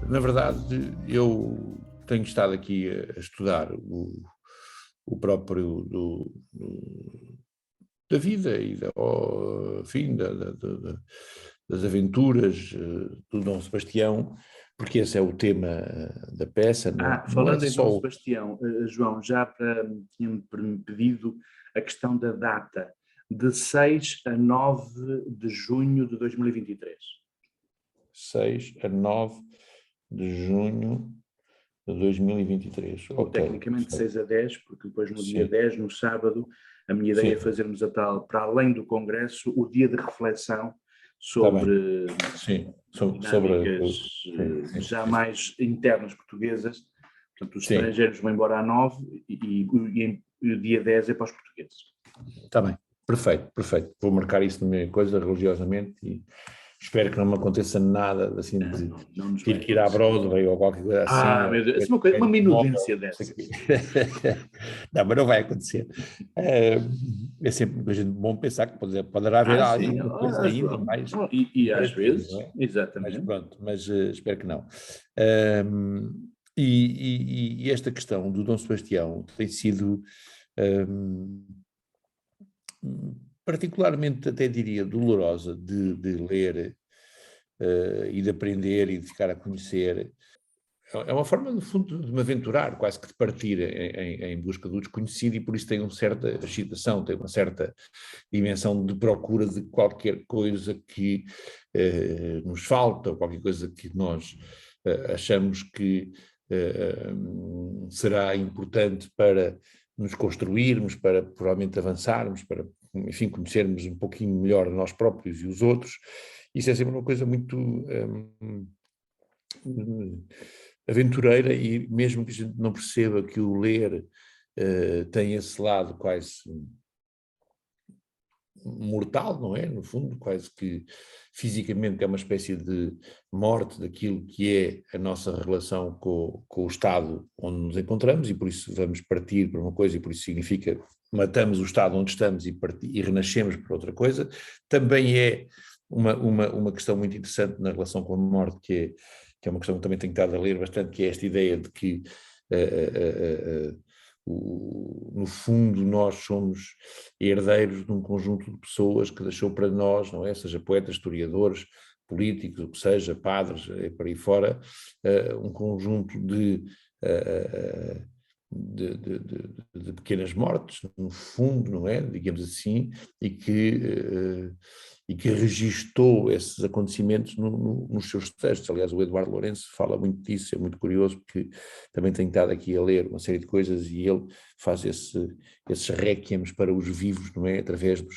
Na verdade, eu tenho estado aqui a estudar o próprio da vida e fim, das aventuras do Dom Sebastião, porque esse é o tema da peça, não é Falando em Dom só. Sebastião, João, tinha-me pedido a questão da data, de 6 a 9 de junho de 2023. 6 a 9 de junho de 2023. Ou Ok, tecnicamente perfeito. 6 a 10, porque depois no dia Sim, 10, no sábado, a minha ideia é sim, fazermos a tal, para além do Congresso, o dia de reflexão está bem. sobre Sim, sobre. dinâmicas Sim, sim, já sim. mais internas portuguesas. Portanto, os Sim, estrangeiros vão embora à 9 e o dia 10 é para os portugueses. está bem. Perfeito, perfeito. Vou marcar isso na minha coisa religiosamente e espero que não me aconteça nada assim de Não nos vai ter que ir à acontecer. Broadway ou qualquer coisa assim, ou Meu Deus, isso é uma minudência móvel, não sei o dessas. quê. Não, mas não vai acontecer. É sempre uma coisa bom pensar que poderá haver Sim, alguma coisa ainda João. mais E às imperativa, vezes, não é? Mas exatamente. pronto, mas espero que não. E esta questão do Dom Sebastião tem sido um, particularmente, até diria, dolorosa de ler e de aprender e de ficar a conhecer. É uma forma, no fundo, de me aventurar, quase que de partir em busca do desconhecido, e por isso tem uma certa excitação, tem uma certa dimensão de procura de qualquer coisa que nos falta, ou qualquer coisa que nós achamos que será importante para nos construirmos, para provavelmente avançarmos, para, enfim, conhecermos um pouquinho melhor nós próprios e os outros. Isso é sempre uma coisa muito aventureira, e mesmo que a gente não perceba que o ler tem esse lado quase mortal, não é? No fundo, quase que fisicamente é uma espécie de morte daquilo que é a nossa relação com o Estado onde nos encontramos, e por isso vamos partir para uma coisa, e por isso significa matamos o Estado onde estamos e renascemos para outra coisa. Também é uma questão muito interessante na relação com a morte, que é uma questão que também tenho estado a ler bastante, que é esta ideia de que no fundo nós somos herdeiros de um conjunto de pessoas que deixou para nós, não é? Seja poetas, historiadores, políticos, o que seja, padres, por aí fora, um conjunto de pequenas mortes, no fundo, não é? Digamos assim, e que registou esses acontecimentos nos seus textos. Aliás, o Eduardo Lourenço fala muito disso, é muito curioso, porque também tenho estado aqui a ler uma série de coisas, e ele faz esses réquiems para os vivos, não é? Através de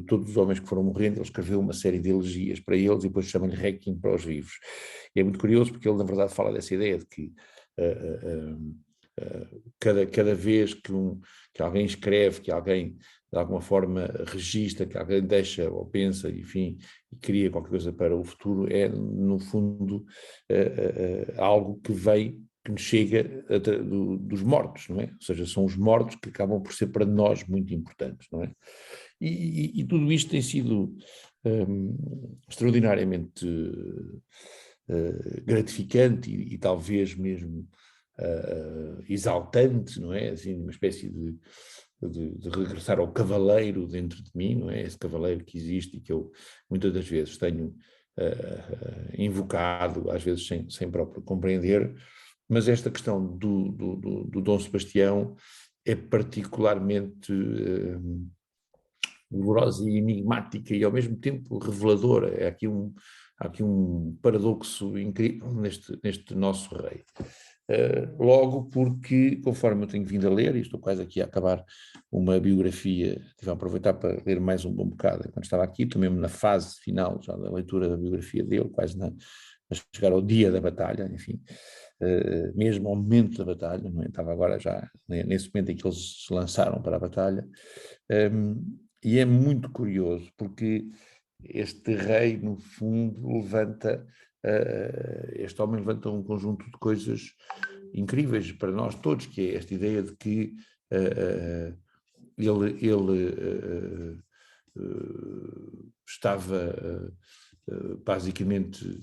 todos os homens que foram morrendo, ele escreveu uma série de elegias para eles e depois chama-lhe réquiem para os vivos. E é muito curioso porque ele, na verdade, fala dessa ideia de que cada vez que alguém escreve, que alguém de alguma forma registra, que alguém deixa ou pensa, enfim, e cria qualquer coisa para o futuro, é no fundo algo que nos chega dos mortos, não é? Ou seja, são os mortos que acabam por ser para nós muito importantes, não é? E tudo isto tem sido extraordinariamente gratificante e talvez mesmo exaltante, não é? Assim, uma espécie de regressar ao cavaleiro dentro de mim, não é? Esse cavaleiro que existe e que eu muitas das vezes tenho invocado, às vezes sem próprio compreender, mas esta questão do Dom Sebastião é particularmente dolorosa e enigmática e ao mesmo tempo reveladora. Há aqui um paradoxo incrível neste nosso rei. Logo porque, conforme eu tenho vindo a ler, e estou quase aqui a acabar uma biografia, tive a aproveitar para ler mais um bom bocado quando estava aqui, estou mesmo na fase final já da leitura da biografia dele, quase a chegar ao dia da batalha, enfim, mesmo ao momento da batalha, não é? Estava agora já nesse momento em que eles se lançaram para a batalha, e é muito curioso porque este rei, no fundo, este homem levanta um conjunto de coisas incríveis para nós todos, que é esta ideia de que ele estava basicamente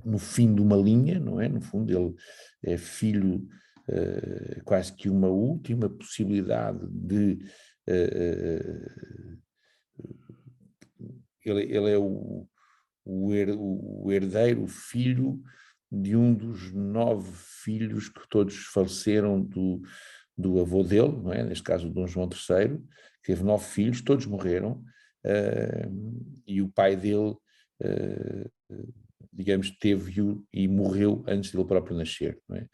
no fim de uma linha, não é? No fundo, ele é filho, quase que uma última possibilidade de... ele é o herdeiro, o filho de um dos 9 filhos que todos faleceram do avô dele, não é? Neste caso Dom João III, que teve 9 filhos, todos morreram, e o pai dele, digamos, teve-o e morreu antes dele próprio nascer, não é?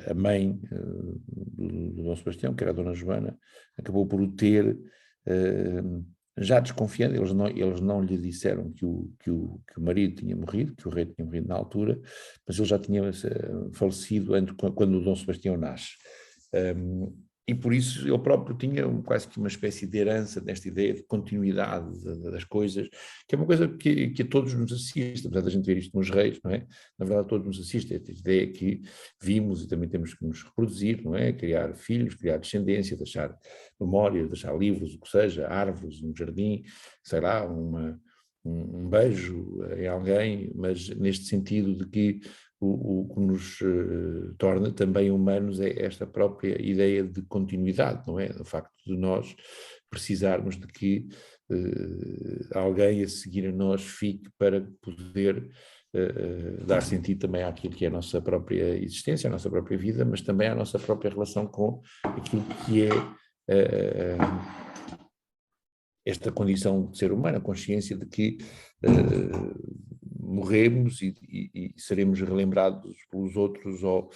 A mãe do Dom Sebastião, que era a Dona Joana, acabou por o ter, já desconfiando, eles não lhe disseram que o marido tinha morrido, que o rei tinha morrido na altura, mas ele já tinha falecido quando o Dom Sebastião nasce. E por isso ele próprio tinha quase que uma espécie de herança nesta ideia de continuidade das coisas, que é uma coisa que a todos nos assiste, apesar da gente ver isto nos reis, não é? Na verdade, a todos nos assiste, esta ideia que vimos e também temos que nos reproduzir, não é? Criar filhos, criar descendência, deixar memórias, deixar livros, o que seja, árvores, um jardim, sei lá, um beijo em alguém, mas neste sentido de que o que nos torna também humanos é esta própria ideia de continuidade, não é? O facto de nós precisarmos de que alguém a seguir a nós fique para poder dar sentido também àquilo que é a nossa própria existência, a nossa própria vida, mas também à nossa própria relação com aquilo que é esta condição de ser humano, a consciência de que morremos e seremos relembrados pelos outros ou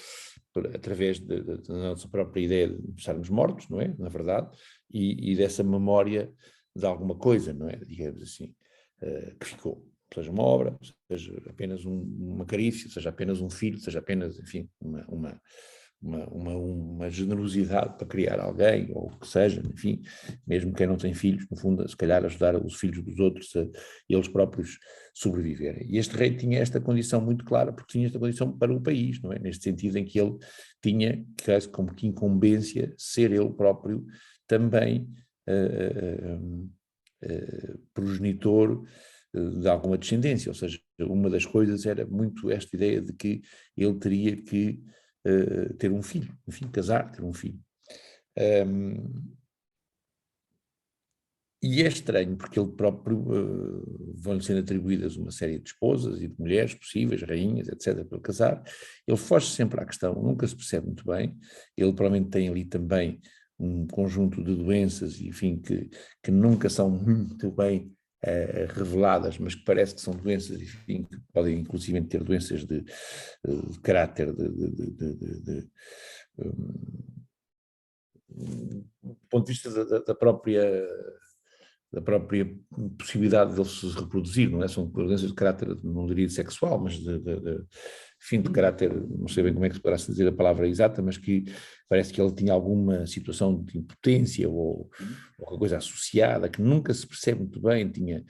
através da nossa própria ideia de estarmos mortos, não é? Na verdade, e dessa memória de alguma coisa, não é? Digamos assim, que ficou. Seja uma obra, seja apenas uma carícia, seja apenas um filho, seja apenas, enfim, uma generosidade para criar alguém, ou o que seja, enfim, mesmo quem não tem filhos, no fundo, se calhar ajudar os filhos dos outros a eles próprios sobreviverem. E este rei tinha esta condição muito clara, porque tinha esta condição para o país, não é? Neste sentido em que ele tinha, como que incumbência, ser ele próprio também progenitor de alguma descendência, ou seja, uma das coisas era muito esta ideia de que ele teria que ter um filho, enfim, casar, ter um filho. E é estranho, porque ele próprio vão-lhe sendo atribuídas uma série de esposas e de mulheres possíveis, rainhas, etc., para casar. Ele foge sempre à questão, nunca se percebe muito bem. Ele provavelmente tem ali também um conjunto de doenças, enfim, que nunca são muito bem reveladas, mas que parece que são doenças, enfim, que podem inclusive ter doenças de caráter do ponto de vista da própria possibilidade dele se reproduzir, não é? São doenças de caráter, não diria sexual, mas enfim, de caráter, não sei bem como é que se poderá dizer a palavra exata, mas que parece que ele tinha alguma situação de impotência ou alguma coisa associada, que nunca se percebe muito bem, tinha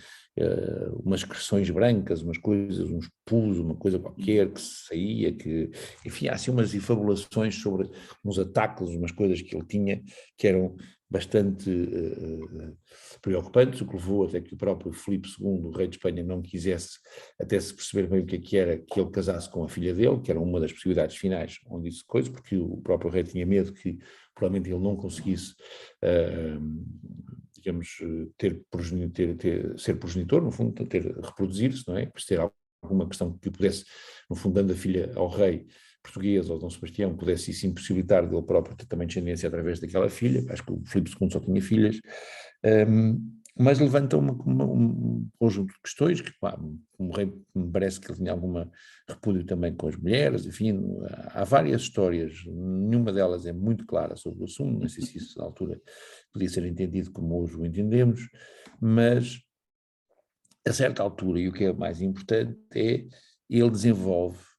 umas excreções brancas, umas coisas, uns pus, uma coisa qualquer que saía, que, enfim, há assim umas efabulações sobre uns ataques, umas coisas que ele tinha, que eram bastante preocupantes, o que levou até que o próprio Filipe II, o rei de Espanha, não quisesse até se perceber bem o que era que ele casasse com a filha dele, que era uma das possibilidades finais onde isso coisa, porque o próprio rei tinha medo que provavelmente ele não conseguisse, digamos, ser progenitor, no fundo, reproduzir-se, não é? Por ter alguma questão que pudesse, no fundo, dando a filha ao rei português, ou Dom Sebastião, pudesse isso impossibilitar dele próprio ter também descendência através daquela filha. Acho que o Filipe II só tinha filhas, mas levanta um conjunto de questões que, como rei, me parece que ele tinha alguma repúdio também com as mulheres, enfim, há várias histórias, nenhuma delas é muito clara sobre o assunto, não sei se isso na altura podia ser entendido como hoje o entendemos, mas a certa altura, e o que é mais importante é, ele desenvolve,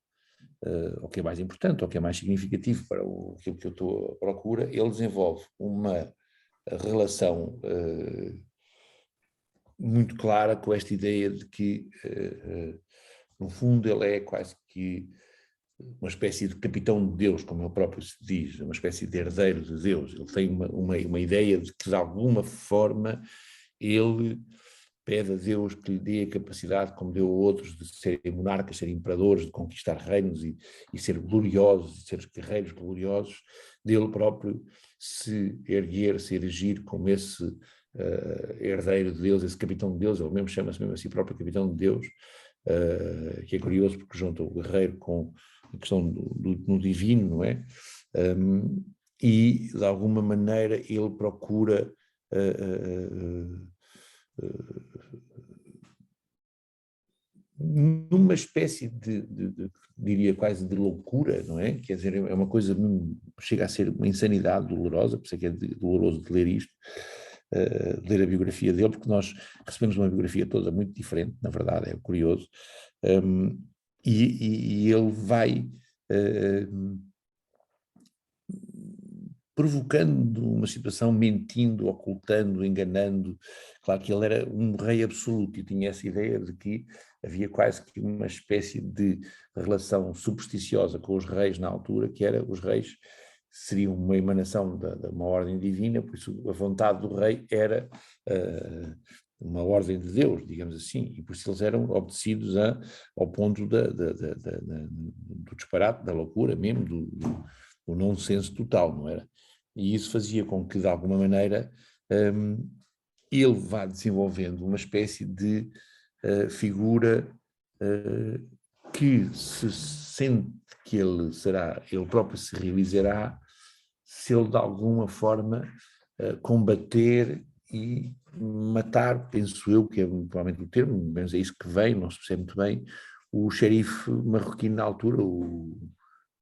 o que é mais importante, ou que é mais significativo para aquilo que eu estou à procura, ele desenvolve uma relação muito clara com esta ideia de que, no fundo, ele é quase que uma espécie de capitão de Deus, como ele próprio se diz, uma espécie de herdeiro de Deus. Ele tem uma ideia de que, de alguma forma, ele pede a Deus que lhe dê a capacidade, como deu a outros, de serem monarcas, serem imperadores, de conquistar reinos e ser gloriosos, ser guerreiros gloriosos, dele próprio se erguer, se erigir como esse herdeiro de Deus, esse capitão de Deus. Ele mesmo chama-se mesmo a si próprio capitão de Deus, que é curioso porque junta o guerreiro com a questão no divino, não é? E, de alguma maneira, ele procura numa espécie diria quase de loucura, não é? Quer dizer, é uma coisa, chega a ser uma insanidade dolorosa, por isso é que é doloroso de ler isto, de ler a biografia dele, porque nós recebemos uma biografia toda muito diferente, na verdade, é curioso, e ele vai provocando uma situação, mentindo, ocultando, enganando. Claro que ele era um rei absoluto e tinha essa ideia de que havia quase que uma espécie de relação supersticiosa com os reis na altura, que era os reis seriam uma emanação de uma ordem divina, por isso a vontade do rei era uma ordem de Deus, digamos assim, e por isso eles eram obedecidos ao ponto do disparate, da loucura mesmo, do nonsense total, não era? E isso fazia com que, de alguma maneira, ele vá desenvolvendo uma espécie de figura que se sente que ele próprio se realizará se ele de alguma forma combater e matar, penso eu, que é provavelmente o termo, mas é isso que vem, não se percebe muito bem, o xerife marroquino na altura, o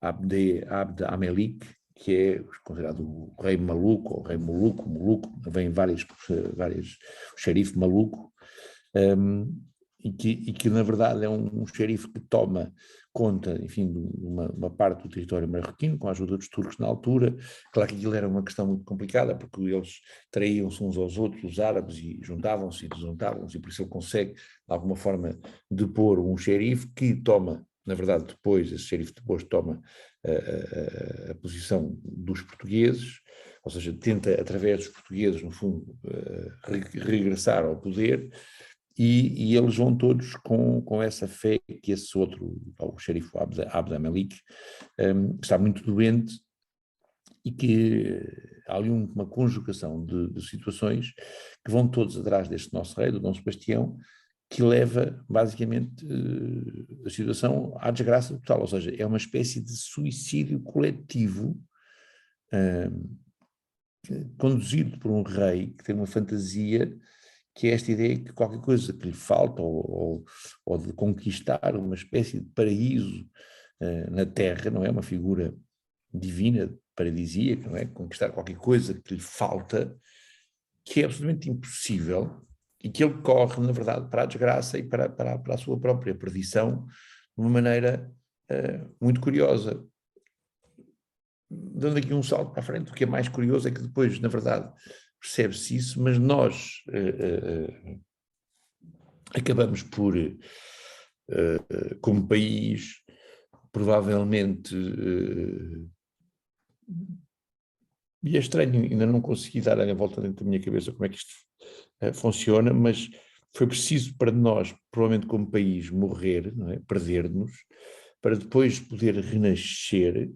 Abd Amelik, que é considerado o rei maluco, ou rei Moluco, vem várias, o xerife maluco, e que na verdade é um xerife que toma conta, enfim, de uma parte do território marroquino, com a ajuda dos turcos na altura. Claro que aquilo era uma questão muito complicada, porque eles traíam-se uns aos outros, os árabes, e juntavam-se e desjuntavam-se, e por isso ele consegue, de alguma forma, depor um xerife que toma, na verdade, esse xerife depois toma a posição dos portugueses, ou seja, tenta, através dos portugueses, no fundo, regressar ao poder, e eles vão todos com essa fé que esse outro, o xerife Abd Malik, está muito doente, e que há ali uma conjugação de situações que vão todos atrás deste nosso rei, do Dom Sebastião, que leva basicamente a situação à desgraça total, ou seja, é uma espécie de suicídio coletivo conduzido por um rei que tem uma fantasia, que é esta ideia que qualquer coisa que lhe falta, ou de conquistar uma espécie de paraíso na Terra, não é? Uma figura divina, paradisíaca, não é? Conquistar qualquer coisa que lhe falta, que é absolutamente impossível, e que ele corre, na verdade, para a desgraça e para a sua própria perdição, de uma maneira muito curiosa. Dando aqui um salto para a frente, o que é mais curioso é que depois, na verdade, percebe-se isso, mas nós acabamos por, como país, provavelmente, e é estranho, ainda não consegui dar a volta dentro da minha cabeça como é que isto funciona, mas foi preciso para nós, provavelmente como país, morrer, não é? Perder-nos, para depois poder renascer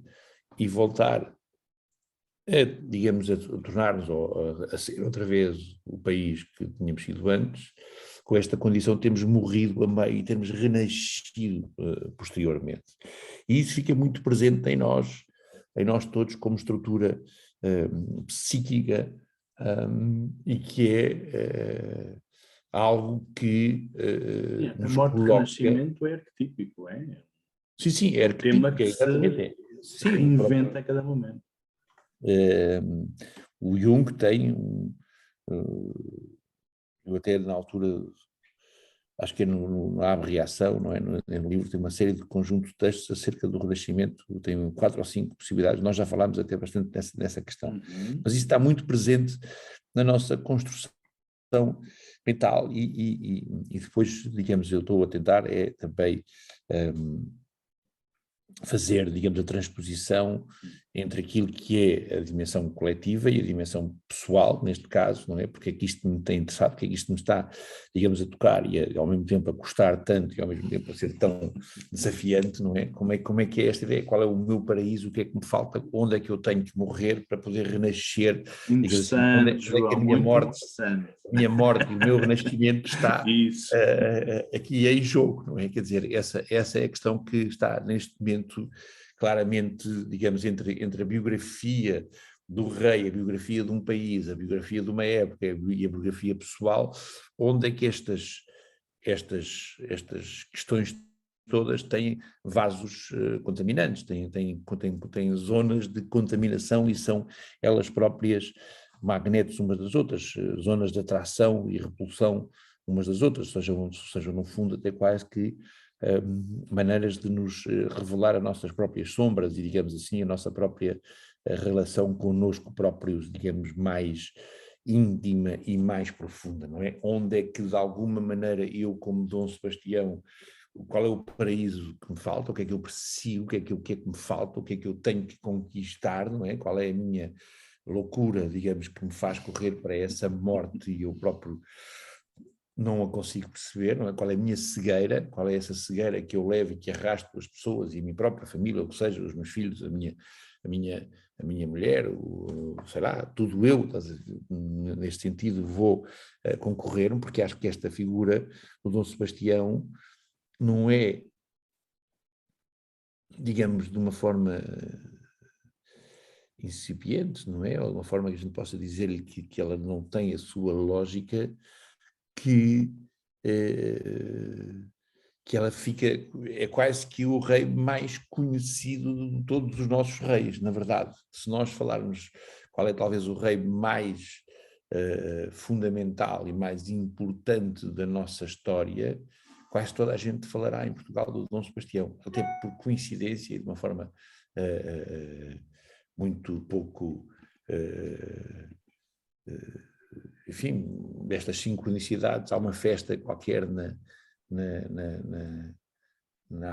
e voltar digamos, a tornar-nos a ser outra vez o país que tínhamos sido antes, com esta condição de termos morrido a meio e termos renascido posteriormente. E isso fica muito presente em nós todos, como estrutura psíquica, e que é algo que a nos morte e o coloca... renascimento é arquetípico, é? Sim, é um tema que exatamente. se reinventa a cada momento. O Jung tem, eu até na altura, acho que é no Abre Reação, não é? No livro tem uma série de conjuntos de textos acerca do Renascimento, tem 4 ou 5 possibilidades, nós já falámos até bastante nessa questão, mas isso está muito presente na nossa construção mental, e depois, digamos, eu estou a tentar também fazer, digamos, a transposição entre aquilo que é a dimensão coletiva e a dimensão pessoal, neste caso, não é? Porque é que isto me tem interessado, porque é que isto me está, digamos, a tocar e ao mesmo tempo a custar tanto e ao mesmo tempo a ser tão desafiante, não é? Como é que é esta ideia? Qual é o meu paraíso? O que é que me falta? Onde é que eu tenho que morrer para poder renascer? Digamos assim, Interessante, onde é que João, muito interessante. a minha morte e o meu renascimento está Isso. aqui em jogo, não é? Quer dizer, essa é a questão que está neste momento claramente, digamos, entre a biografia do rei, a biografia de um país, a biografia de uma época e a biografia pessoal, onde é que estas questões todas têm vasos contaminantes, têm zonas de contaminação e são elas próprias magnetos umas das outras, zonas de atração e repulsão umas das outras, sejam no fundo até quase que maneiras de nos revelar as nossas próprias sombras e, digamos assim, a nossa própria relação connosco próprios, digamos, mais íntima e mais profunda, não é? Onde é que, de alguma maneira, eu, como Dom Sebastião, qual é o paraíso que me falta, o que é que eu preciso, o que é que me falta, o que é que eu tenho que conquistar, não é? Qual é a minha loucura, digamos, que me faz correr para essa morte e eu próprio não a consigo perceber, não é? Qual é a minha cegueira, qual é essa cegueira que eu levo e que arrasto as pessoas e a minha própria família, ou seja, os meus filhos, a minha mulher, sei lá, tudo eu, neste sentido, vou concorrer, porque acho que esta figura do Dom Sebastião não é, digamos, de uma forma incipiente, não é? Ou de uma forma que a gente possa dizer-lhe que ela não tem a sua lógica, que ela fica, é quase que o rei mais conhecido de todos os nossos reis, na verdade. Se nós falarmos qual é talvez o rei mais fundamental e mais importante da nossa história, quase toda a gente falará em Portugal do Dom Sebastião, até por coincidência e de uma forma muito pouco, enfim, destas sincronicidades. Há uma festa qualquer na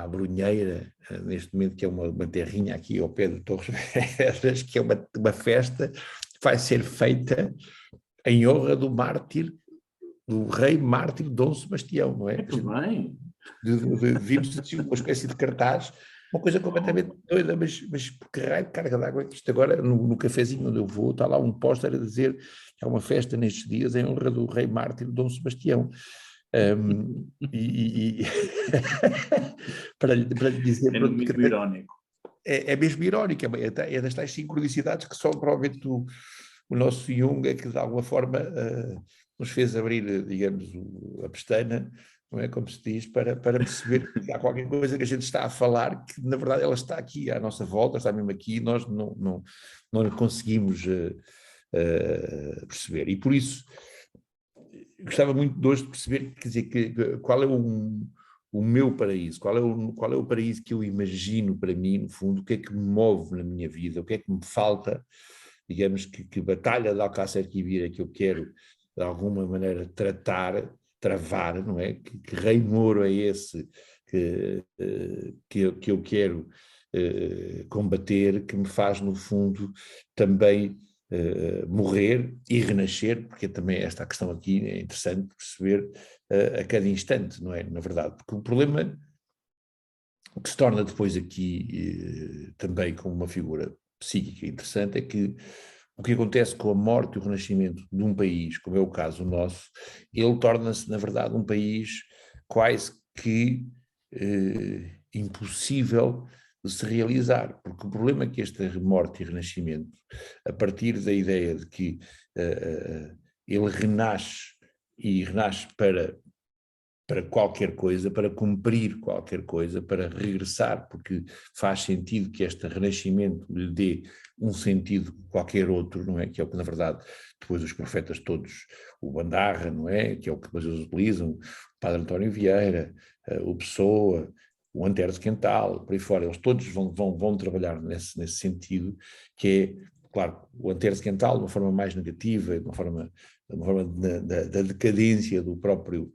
Abrunheira, neste momento, que é uma terrinha aqui ao pé de Torres Vedras, que é uma festa que vai ser feita em honra do mártir, do rei mártir Dom Sebastião, não é? Muito bem. Vimos assim uma espécie de cartaz, uma coisa completamente doida, mas que raio de carga d'água é que isto agora, no cafezinho onde eu vou, está lá um póster a dizer que há uma festa nestes dias em honra do rei mártir Dom Sebastião. Para lhe dizer... É muito irónico. É mesmo irónico, é das tais sincronicidades que só provavelmente o nosso Jung é que de alguma forma nos fez abrir, digamos, a pestana, não é, como se diz, para perceber que há qualquer coisa que a gente está a falar que na verdade ela está aqui à nossa volta, está mesmo aqui, e nós não conseguimos perceber. E por isso gostava muito de hoje de perceber, quer dizer, qual é o meu paraíso, qual é o paraíso que eu imagino para mim, no fundo, o que é que me move na minha vida, o que é que me falta, digamos, que batalha de Alcácer Quibir é que eu quero, de alguma maneira, travar, não é? Que rei Mouro é esse que eu quero combater, que me faz, no fundo, também morrer e renascer, porque também esta questão aqui é interessante perceber a cada instante, não é? Na verdade, porque o problema que se torna depois aqui também como uma figura psíquica interessante é que o que acontece com a morte e o renascimento de um país, como é o caso nosso, ele torna-se, na verdade, um país quase que impossível de se realizar, porque o problema é que esta morte e renascimento, a partir da ideia de que ele renasce e renasce para qualquer coisa, para cumprir qualquer coisa, para regressar, porque faz sentido que este renascimento lhe dê um sentido qualquer outro, não é? Que é o que, na verdade, depois os profetas todos, o Bandarra, não é? Que é o que depois eles utilizam, o Padre António Vieira, o Pessoa, o Antero de Quental, por aí fora, eles todos vão trabalhar nesse sentido, que é, claro, o Antero de Quental de uma forma mais negativa, de uma forma da decadência do próprio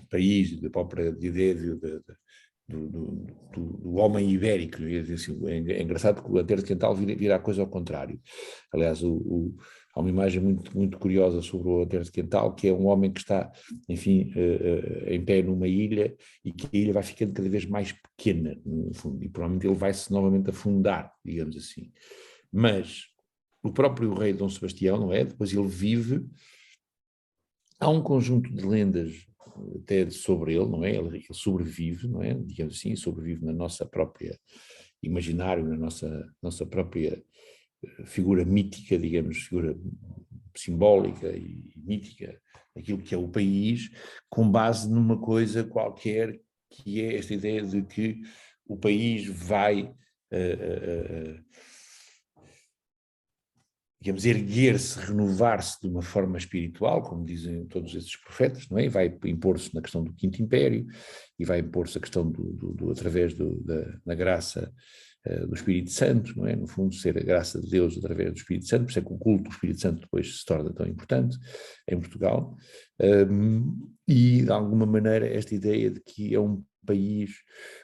país, da própria ideia do homem ibérico. Assim, é engraçado que o Antero de Quental vira a coisa ao contrário. Aliás, há uma imagem muito, muito curiosa sobre o Antero de Quental, que é um homem que está, enfim, em pé numa ilha, e que a ilha vai ficando cada vez mais pequena, no fundo, e provavelmente ele vai-se novamente afundar, digamos assim. Mas o próprio rei Dom Sebastião, não é? Depois ele vive, há um conjunto de lendas até sobre ele, não é? Ele sobrevive, não é? Digamos assim, sobrevive na nossa própria imaginário, na nossa própria figura mítica, digamos, figura simbólica e mítica, aquilo que é o país, com base numa coisa qualquer, que é esta ideia de que o país vai digamos, erguer-se, renovar-se de uma forma espiritual, como dizem todos esses profetas, não é? E vai impor-se na questão do Quinto Império, e vai impor-se a questão através da graça do Espírito Santo, não é? No fundo, ser a graça de Deus através do Espírito Santo, por isso é que o culto do Espírito Santo depois se torna tão importante em Portugal, e de alguma maneira esta ideia de que é um país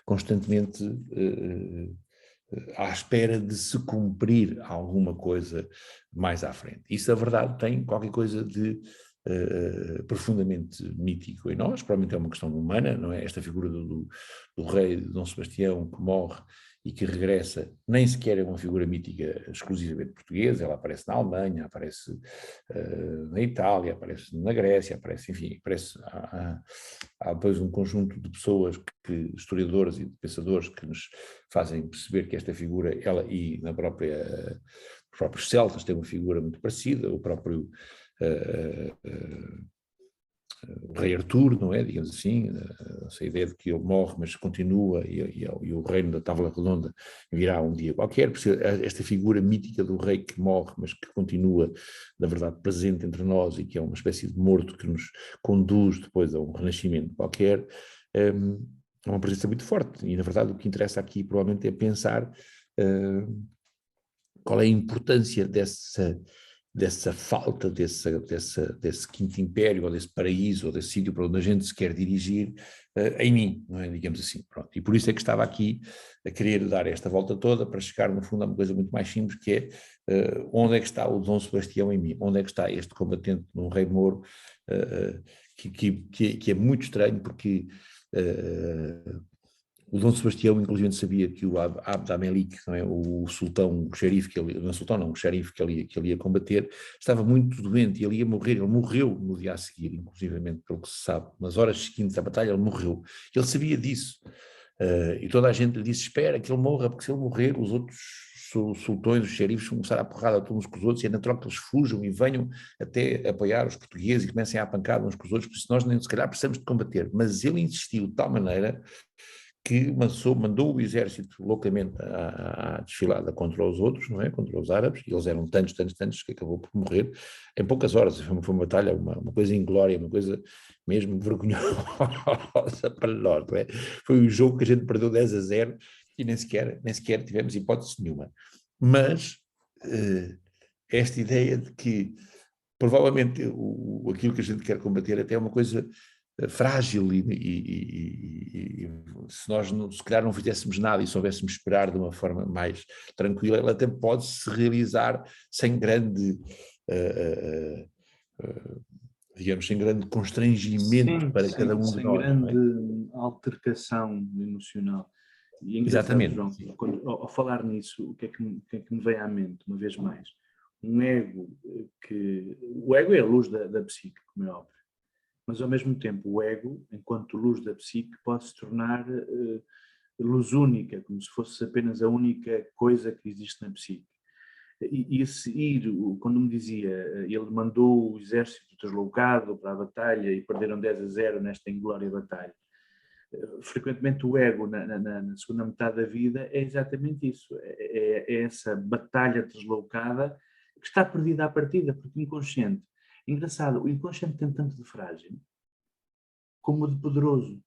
constantemente à espera de se cumprir alguma coisa mais à frente. Isso, a verdade, tem qualquer coisa de profundamente mítico em nós, provavelmente é uma questão humana, não é? Esta figura do rei de Dom Sebastião que morre e que regressa, nem sequer é uma figura mítica exclusivamente portuguesa, ela aparece na Alemanha, aparece na Itália, aparece na Grécia, aparece, enfim, aparece, há depois um conjunto de pessoas, historiadores e pensadores, que nos fazem perceber que esta figura, ela e na própria, os próprios celtas têm uma figura muito parecida, o próprio o rei Artur, não é, digamos assim, essa ideia de que ele morre, mas continua, e o reino da Távola Redonda virá um dia qualquer, esta figura mítica do rei que morre, mas que continua, na verdade, presente entre nós, e que é uma espécie de morto que nos conduz depois a um renascimento qualquer, é uma presença muito forte, e na verdade o que interessa aqui provavelmente é pensar qual é a importância dessa falta, desse quinto império, ou desse paraíso, ou desse sítio para onde a gente se quer dirigir, em mim, não é? Digamos assim, pronto. E por isso é que estava aqui a querer dar esta volta toda, para chegar no fundo a uma coisa muito mais simples, que é onde é que está o Dom Sebastião em mim, onde é que está este combatente num rei Mouro, que é muito estranho, porque o Dom Sebastião, inclusive, sabia que o Abd al-Melik, não é, o sultão, o xerife, não é sultão não, o xerife que ele ia combater, estava muito doente e ele ia morrer. Ele morreu no dia a seguir, inclusivamente, pelo que se sabe. Nas horas seguintes à batalha, ele morreu. Ele sabia disso. E toda a gente lhe disse: espera que ele morra, porque se ele morrer, os outros sultões, os xerifes, vão começar a porrada uns com os outros, e é natural que eles fujam e venham até apoiar os portugueses e comecem a pancada uns com os outros, porque nós nem se calhar precisamos de combater. Mas ele insistiu de tal maneira que mandou o exército loucamente à desfilada contra os outros, não é? Contra os árabes, e eles eram tantos, que acabou por morrer em poucas horas. Foi uma batalha, uma coisa inglória, uma coisa mesmo vergonhosa para nós, não é? Foi um jogo que a gente perdeu 10-0 e nem sequer tivemos hipótese nenhuma. Mas esta ideia de que provavelmente aquilo que a gente quer combater até é uma coisa frágil, e se nós se calhar não fizéssemos nada e soubéssemos esperar de uma forma mais tranquila, ela até pode se realizar sem grande digamos, sem grande constrangimento para cada um de sem nós, não é? grande altercação emocional. E é engraçado, Exatamente, João, ao falar nisso, o que é que me vem à mente, uma vez mais? Um ego o ego é a luz da psique, como é óbvio, mas ao mesmo tempo o ego, enquanto luz da psique, pode se tornar luz única, como se fosse apenas a única coisa que existe na psique. E esse ir, quando me dizia, ele mandou o exército deslocado para a batalha e perderam 10-0 nesta inglória batalha. Frequentemente o ego na segunda metade da vida é exatamente isso, é essa batalha deslocada que está perdida à partida, porque o inconsciente, engraçado, o inconsciente tem tanto de frágil como de poderoso.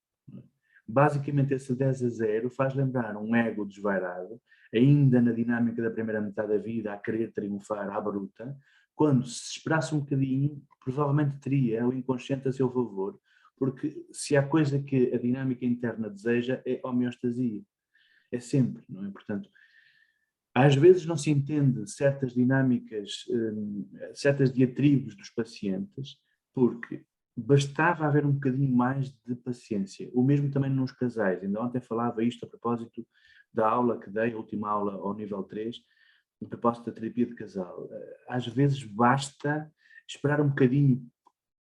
Basicamente esse 10-0 faz lembrar um ego desvairado, ainda na dinâmica da primeira metade da vida, a querer triunfar à bruta, quando se esperasse um bocadinho, provavelmente teria o inconsciente a seu favor, porque se há coisa que a dinâmica interna deseja é homeostasia. É sempre, não é? Portanto, às vezes não se entende certas dinâmicas, certas diatribes dos pacientes, porque bastava haver um bocadinho mais de paciência. O mesmo também nos casais. Ainda ontem falava isto a propósito da aula que dei, a última aula ao nível 3, a propósito da terapia de casal. Às vezes basta esperar um bocadinho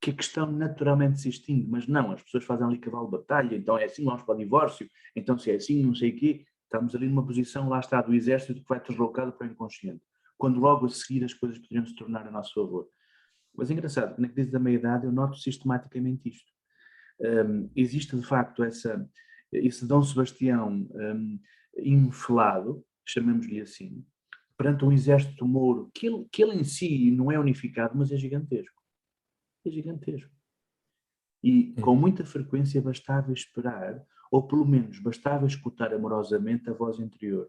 que a questão naturalmente se extingue, mas não, as pessoas fazem ali cavalo de batalha, então é assim, vamos para o divórcio, então se é assim, não sei o quê, estamos ali numa posição, lá está, do exército que vai deslocado para o inconsciente, quando logo a seguir as coisas poderiam se tornar a nosso favor. Mas é engraçado, na crise da meia-idade eu noto sistematicamente isto. Existe de facto esse Dom Sebastião inflado, chamemos-lhe assim, perante um exército mouro, que ele em si não é unificado, mas é gigantesco. É gigantesco. E com muita frequência bastava esperar, ou pelo menos bastava escutar amorosamente a voz interior.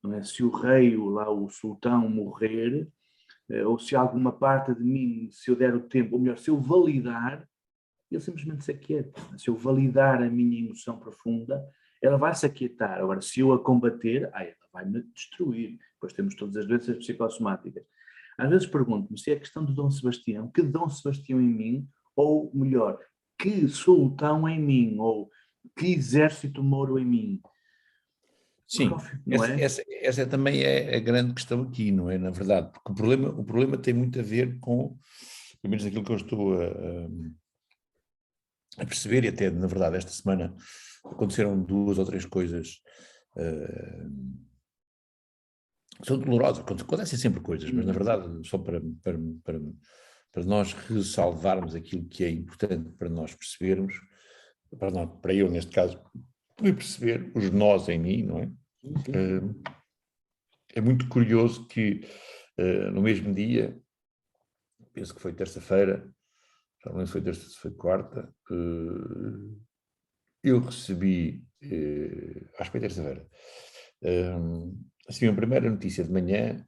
Não é? Se o rei, lá o sultão morrer, ou se alguma parte de mim, se eu der o tempo, ou melhor, se eu validar, ele simplesmente se aquieta. Se eu validar a minha emoção profunda, ela vai se aquietar. Agora, se eu a combater, ela vai-me destruir. Depois temos todas as doenças psicossomáticas. Às vezes pergunto-me se é questão de Dom Sebastião, que Dom Sebastião em mim, ou melhor, que sultão em mim, ou que exército mouro em mim. Sim, Não é? essa também é a grande questão aqui, não é? Na verdade, porque o problema tem muito a ver com, pelo menos aquilo que eu estou a perceber, e até, na verdade, esta semana aconteceram 2 ou 3 coisas que são dolorosas, acontecem sempre coisas, mas na verdade, só para nós ressalvarmos aquilo que é importante para nós percebermos, para eu, neste caso, poder perceber os nós em mim, não é? É muito curioso que no mesmo dia, penso que foi terça-feira, já não lembro se foi terça, se foi quarta, eu recebi, acho que foi terça-feira, assim, a primeira notícia de manhã.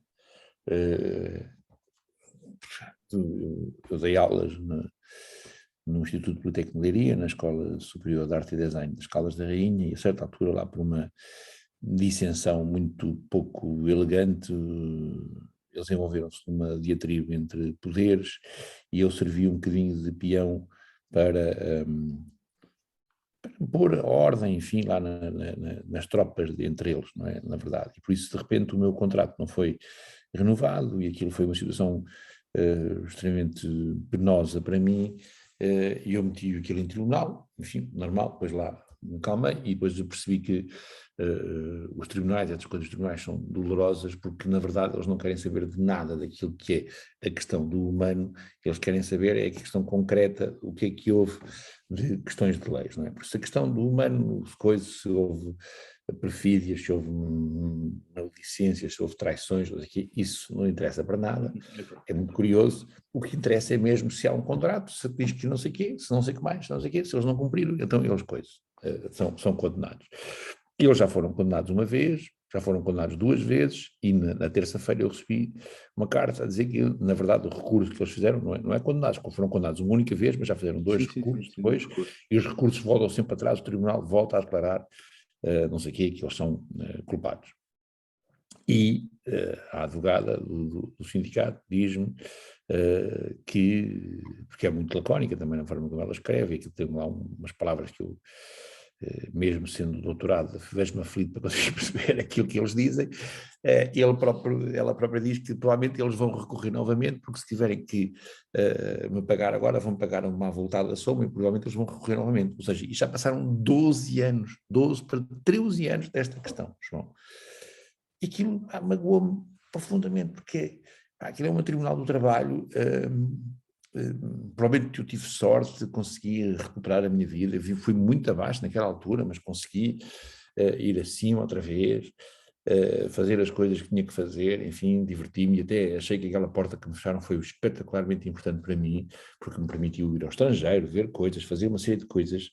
Eu dei aulas no Instituto Politécnico de Leiria, na Escola Superior de Arte e Design das Caldas da Rainha, e a certa altura, lá por uma dissensão muito pouco elegante, eles envolveram-se numa diatriba entre poderes, e eu servi um bocadinho de peão para pôr a ordem, enfim, lá nas tropas entre eles, não é? Na verdade. E por isso, de repente, o meu contrato não foi renovado, e aquilo foi uma situação extremamente penosa para mim, e eu meti aquilo em tribunal, enfim, normal, depois lá me calmei, e depois eu percebi que os tribunais, essas coisas dos tribunais são dolorosas, porque na verdade eles não querem saber de nada daquilo que é a questão do humano, eles querem saber é a questão concreta, o que é que houve de questões de leis, não é? Porque se a questão do humano, se houve perfídias, se houve maledicências, se houve traições, isso não interessa para nada, é muito curioso. O que interessa é mesmo se há um contrato, se diz que não sei o quê, se não sei o que mais, se não sei o quê, se eles não cumpriram, então eles são condenados. Eles já foram condenados uma vez, já foram condenados 2 vezes, e na terça-feira eu recebi uma carta a dizer que, na verdade, o recurso que eles fizeram não é condenados, foram condenados uma única vez, mas já fizeram 2 recursos depois, e os recursos voltam sempre atrás, o tribunal volta a declarar não sei o quê, que eles são culpados. E a advogada do sindicato diz-me que, porque é muito lacónica também na forma como ela escreve, e que tem lá umas palavras que eu, mesmo sendo doutorado, vejo-me aflito para conseguir perceber aquilo que eles dizem, ela própria diz que provavelmente eles vão recorrer novamente, porque se tiverem que me pagar agora, vão pagar uma avultada soma, e provavelmente eles vão recorrer novamente. Ou seja, já passaram 12 anos, 12 para 13 anos desta questão, João. E aquilo magoou-me profundamente, porque aquilo é um tribunal do trabalho. Provavelmente eu tive sorte de conseguir recuperar a minha vida, fui muito abaixo naquela altura, mas consegui ir acima outra vez, fazer as coisas que tinha que fazer, enfim, diverti-me, e até achei que aquela porta que me fecharam foi espetacularmente importante para mim, porque me permitiu ir ao estrangeiro, ver coisas, fazer uma série de coisas,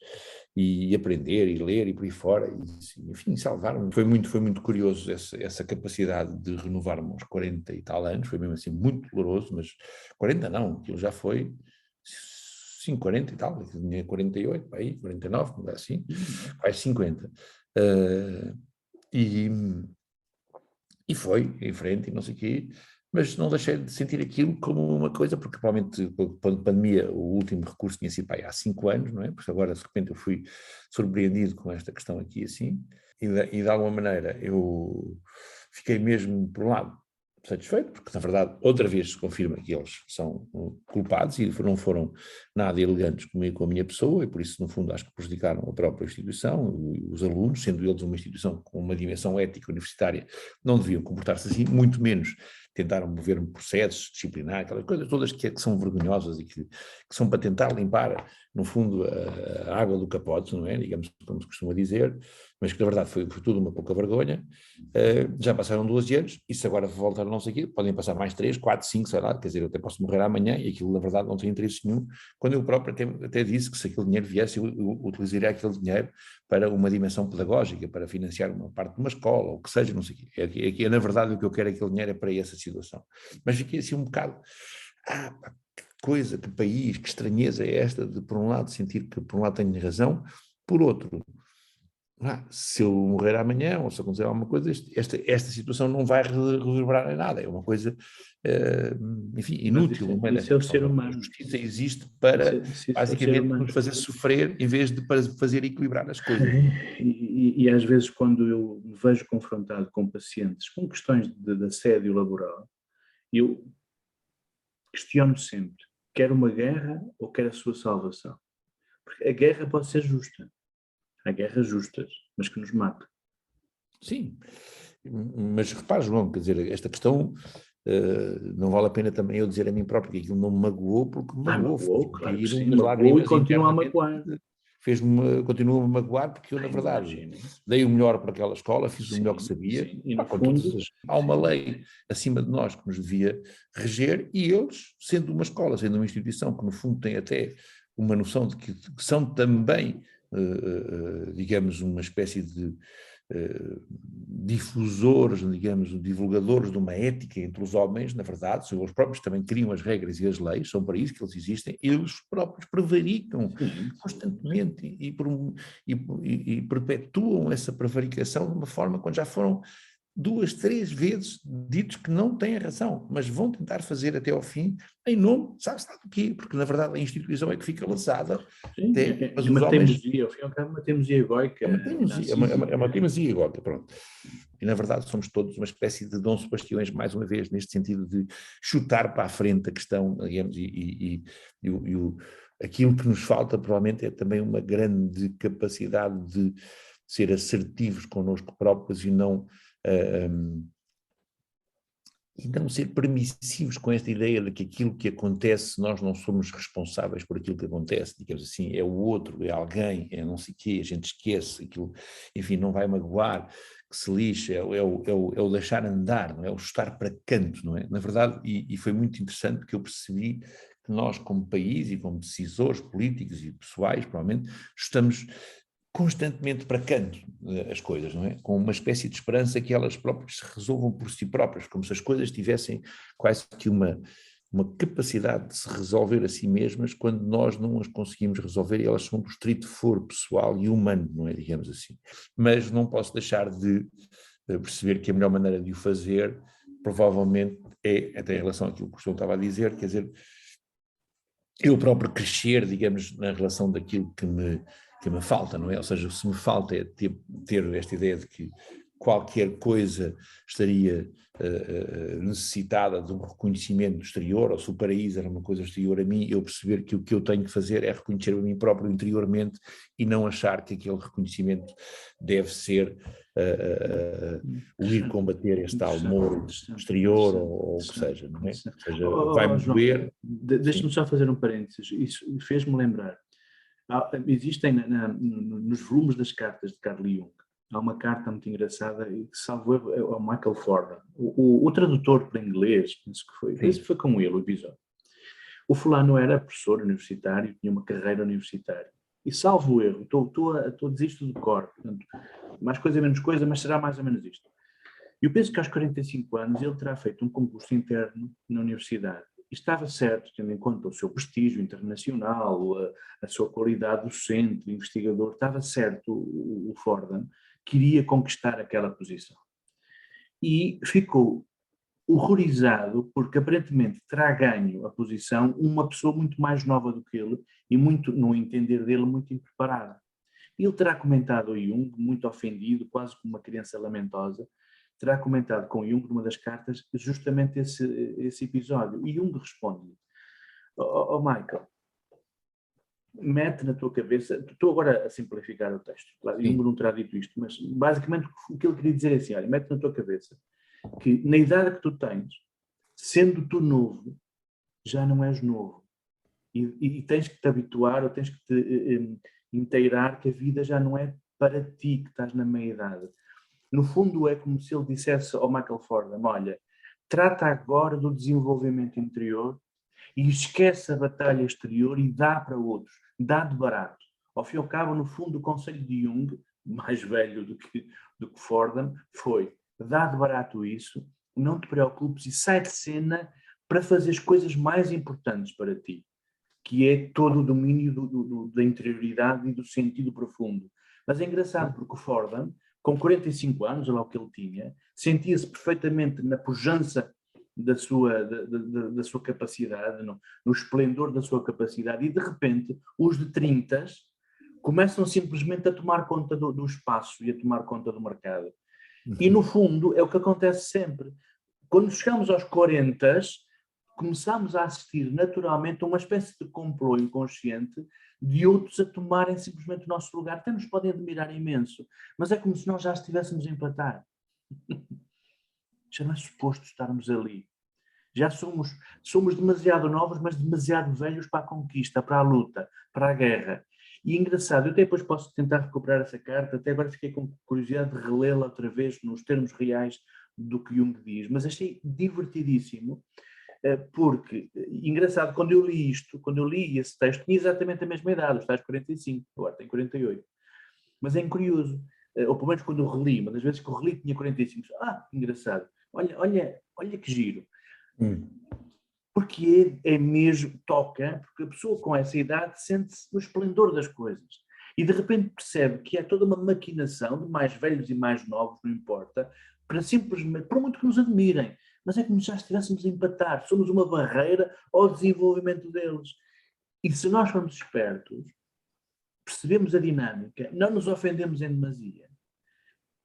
e aprender, e ler, e por aí fora, e, enfim, salvar-me. Foi muito curioso essa capacidade de renovar-me aos 40 e tal anos, foi mesmo assim muito doloroso, mas 40 não, aquilo já foi sim, 40 e tal, tinha 48, aí, 49, não é assim, quase 50. E foi em frente e não sei o quê, mas não deixei de sentir aquilo como uma coisa, porque provavelmente com a pandemia o último recurso tinha sido há 5 anos, não é? Porque agora de repente eu fui surpreendido com esta questão aqui assim, e de alguma maneira eu fiquei mesmo, por um lado, satisfeito, porque na verdade outra vez se confirma que eles são culpados e não foram nada elegantes comigo, com a minha pessoa, e por isso no fundo acho que prejudicaram a própria instituição, os alunos, sendo eles uma instituição com uma dimensão ética universitária, não deviam comportar-se assim, muito menos tentaram mover processos, disciplinar, aquelas coisas todas que são vergonhosas e que são para tentar limpar, no fundo, a água do capote, não é? Digamos, como se costuma dizer, mas que na verdade foi tudo uma pouca vergonha. Já passaram 12 anos, e se agora voltar a não sei o quê, podem passar mais 3, 4, 5, sei lá, quer dizer, eu até posso morrer amanhã e aquilo na verdade não tem interesse nenhum, quando eu próprio até disse que se aquele dinheiro viesse, eu utilizaria aquele dinheiro para uma dimensão pedagógica, para financiar uma parte de uma escola, ou o que seja, não sei o quê. Na verdade o que eu quero é aquele dinheiro é para essa situação. Mas fiquei assim um bocado, que coisa, que país, que estranheza é esta de por um lado sentir que por um lado tenho razão, por outro, se eu morrer amanhã ou se acontecer alguma coisa, esta situação não vai reverberar em nada, é uma coisa, enfim, inútil. Isso é o ser humano. A justiça existe para, isso basicamente, é nos fazer sofrer em vez de para fazer equilibrar as coisas. E às vezes quando eu me vejo confrontado com pacientes com questões de assédio laboral, eu questiono sempre, quer uma guerra ou quer a sua salvação? Porque a guerra pode ser justa. Há guerras justas, mas que nos matam. Sim, mas repare, João, quer dizer, esta questão não vale a pena também eu dizer a mim próprio que aquilo não me magoou, porque me magoou, claro que caíram sim, umas magoou lágrimas e continua a internamente, magoar. continua a magoar, porque eu, na verdade, Imagina. dei o melhor para aquela escola, fiz o melhor que Sim, sabia, sim. E no com fundo, todas há uma lei acima de nós que nos devia reger, e eles, sendo uma escola, sendo uma instituição que no fundo tem até uma noção de que são também, digamos, uma espécie de difusores, digamos, divulgadores de uma ética entre os homens, na verdade, são eles próprios que também criam as regras e as leis, são para isso que eles existem, eles próprios prevaricam constantemente e perpetuam essa prevaricação de uma forma quando já foram 2, 3 vezes ditos que não têm razão, mas vão tentar fazer até ao fim em nome, sabe-se lá do quê? Porque na verdade a instituição é que fica lançada. Sim, mas uma os homens... teimosia, ao fim e ao cabo, uma teimosia egóica. É uma teimosia egóica, pronto. E na verdade somos todos uma espécie de Dom Sebastiões, mais uma vez, neste sentido de chutar para a frente a questão, digamos, aquilo que nos falta provavelmente é também uma grande capacidade de ser assertivos connosco próprios e não ser permissivos com esta ideia de que aquilo que acontece, nós não somos responsáveis por aquilo que acontece, digamos assim, é o outro, é alguém, é não sei o quê, a gente esquece aquilo, enfim, não vai magoar, que se lixa, é o deixar andar, não é? O estar para canto, não é? Na verdade, e foi muito interessante porque eu percebi que nós como país e como decisores políticos e pessoais, provavelmente, estamos constantemente para canto as coisas, não é? Com uma espécie de esperança que elas próprias se resolvam por si próprias, como se as coisas tivessem quase que uma capacidade de se resolver a si mesmas quando nós não as conseguimos resolver e elas são do estrito foro pessoal e humano, não é? Digamos assim. Mas não posso deixar de perceber que a melhor maneira de o fazer provavelmente é, até em relação àquilo que o João estava a dizer, quer dizer, eu próprio crescer, digamos, na relação daquilo que me falta, não é? Ou seja, se me falta é ter esta ideia de que qualquer coisa estaria necessitada de um reconhecimento exterior, ou se o paraíso era uma coisa exterior a mim, eu perceber que o que eu tenho que fazer é reconhecer a mim próprio interiormente e não achar que aquele reconhecimento deve ser o ir combater este tal muro exterior ou o que seja, não é? Ou seja, vai-me doer. Deixa-me só fazer um parênteses, isso fez-me lembrar. Existem nos volumes das cartas de Carl Jung, há uma carta muito engraçada que salvo ao Michael Ford, o tradutor para inglês, penso que foi com ele o episódio. O fulano era professor universitário, tinha uma carreira universitária, e salvo erro, estou a dizer isto de cor, portanto, mais coisa menos coisa, mas será mais ou menos isto. Eu penso que aos 45 anos ele terá feito um concurso interno na universidade estava certo, tendo em conta o seu prestígio internacional, a sua qualidade docente, investigador, estava certo o Fordham que iria conquistar aquela posição. E ficou horrorizado porque aparentemente terá ganho a posição uma pessoa muito mais nova do que ele e muito, no entender dele, muito impreparada. Ele terá comentado a Jung, muito ofendido, quase como uma criança lamentosa, terá comentado com Jung numa das cartas justamente esse episódio. E Jung responde-lhe: Michael, mete na tua cabeça, estou agora a simplificar o texto, claro, Jung não terá dito isto, mas basicamente o que ele queria dizer é assim: olha, mete na tua cabeça que na idade que tu tens, sendo tu novo, já não és novo. E tens que te habituar, ou tens que te inteirar que a vida já não é para ti, que estás na meia-idade. No fundo é como se ele dissesse ao Michael Fordham: olha, trata agora do desenvolvimento interior e esquece a batalha exterior e dá para outros, dá de barato. Ao fim e ao cabo, no fundo, o conselho de Jung, mais velho do que Fordham, foi: dá de barato isso, não te preocupes e sai de cena para fazer as coisas mais importantes para ti, que é todo o domínio da interioridade e do sentido profundo. Mas é engraçado porque o Fordham, com 45 anos, olha lá o que ele tinha, sentia-se perfeitamente na pujança da sua capacidade, no esplendor da sua capacidade, e de repente os de 30 começam simplesmente a tomar conta do espaço e a tomar conta do mercado. E no fundo é o que acontece sempre. Quando chegamos aos 40, começamos a assistir naturalmente a uma espécie de complô inconsciente de outros a tomarem simplesmente o nosso lugar. Até nos podem admirar imenso, mas é como se nós já estivéssemos a empatar. Já não é suposto estarmos ali. Já somos demasiado novos, mas demasiado velhos para a conquista, para a luta, para a guerra. E engraçado, eu até depois posso tentar recuperar essa carta, até agora fiquei com curiosidade de relê-la outra vez nos termos reais do que Jung diz, mas achei divertidíssimo, porque, engraçado, quando eu li esse texto, tinha exatamente a mesma idade, os tais 45, agora tenho 48. Mas é curioso, ou pelo menos quando eu reli, uma das vezes que eu reli tinha 45, engraçado, olha que giro. Porque é mesmo, toca, porque a pessoa com essa idade sente-se no esplendor das coisas. E de repente percebe que é toda uma maquinação de mais velhos e mais novos, não importa, para simplesmente, por muito que nos admirem, mas é como se já estivéssemos a empatar, somos uma barreira ao desenvolvimento deles. E se nós formos espertos, percebemos a dinâmica, não nos ofendemos em demasia,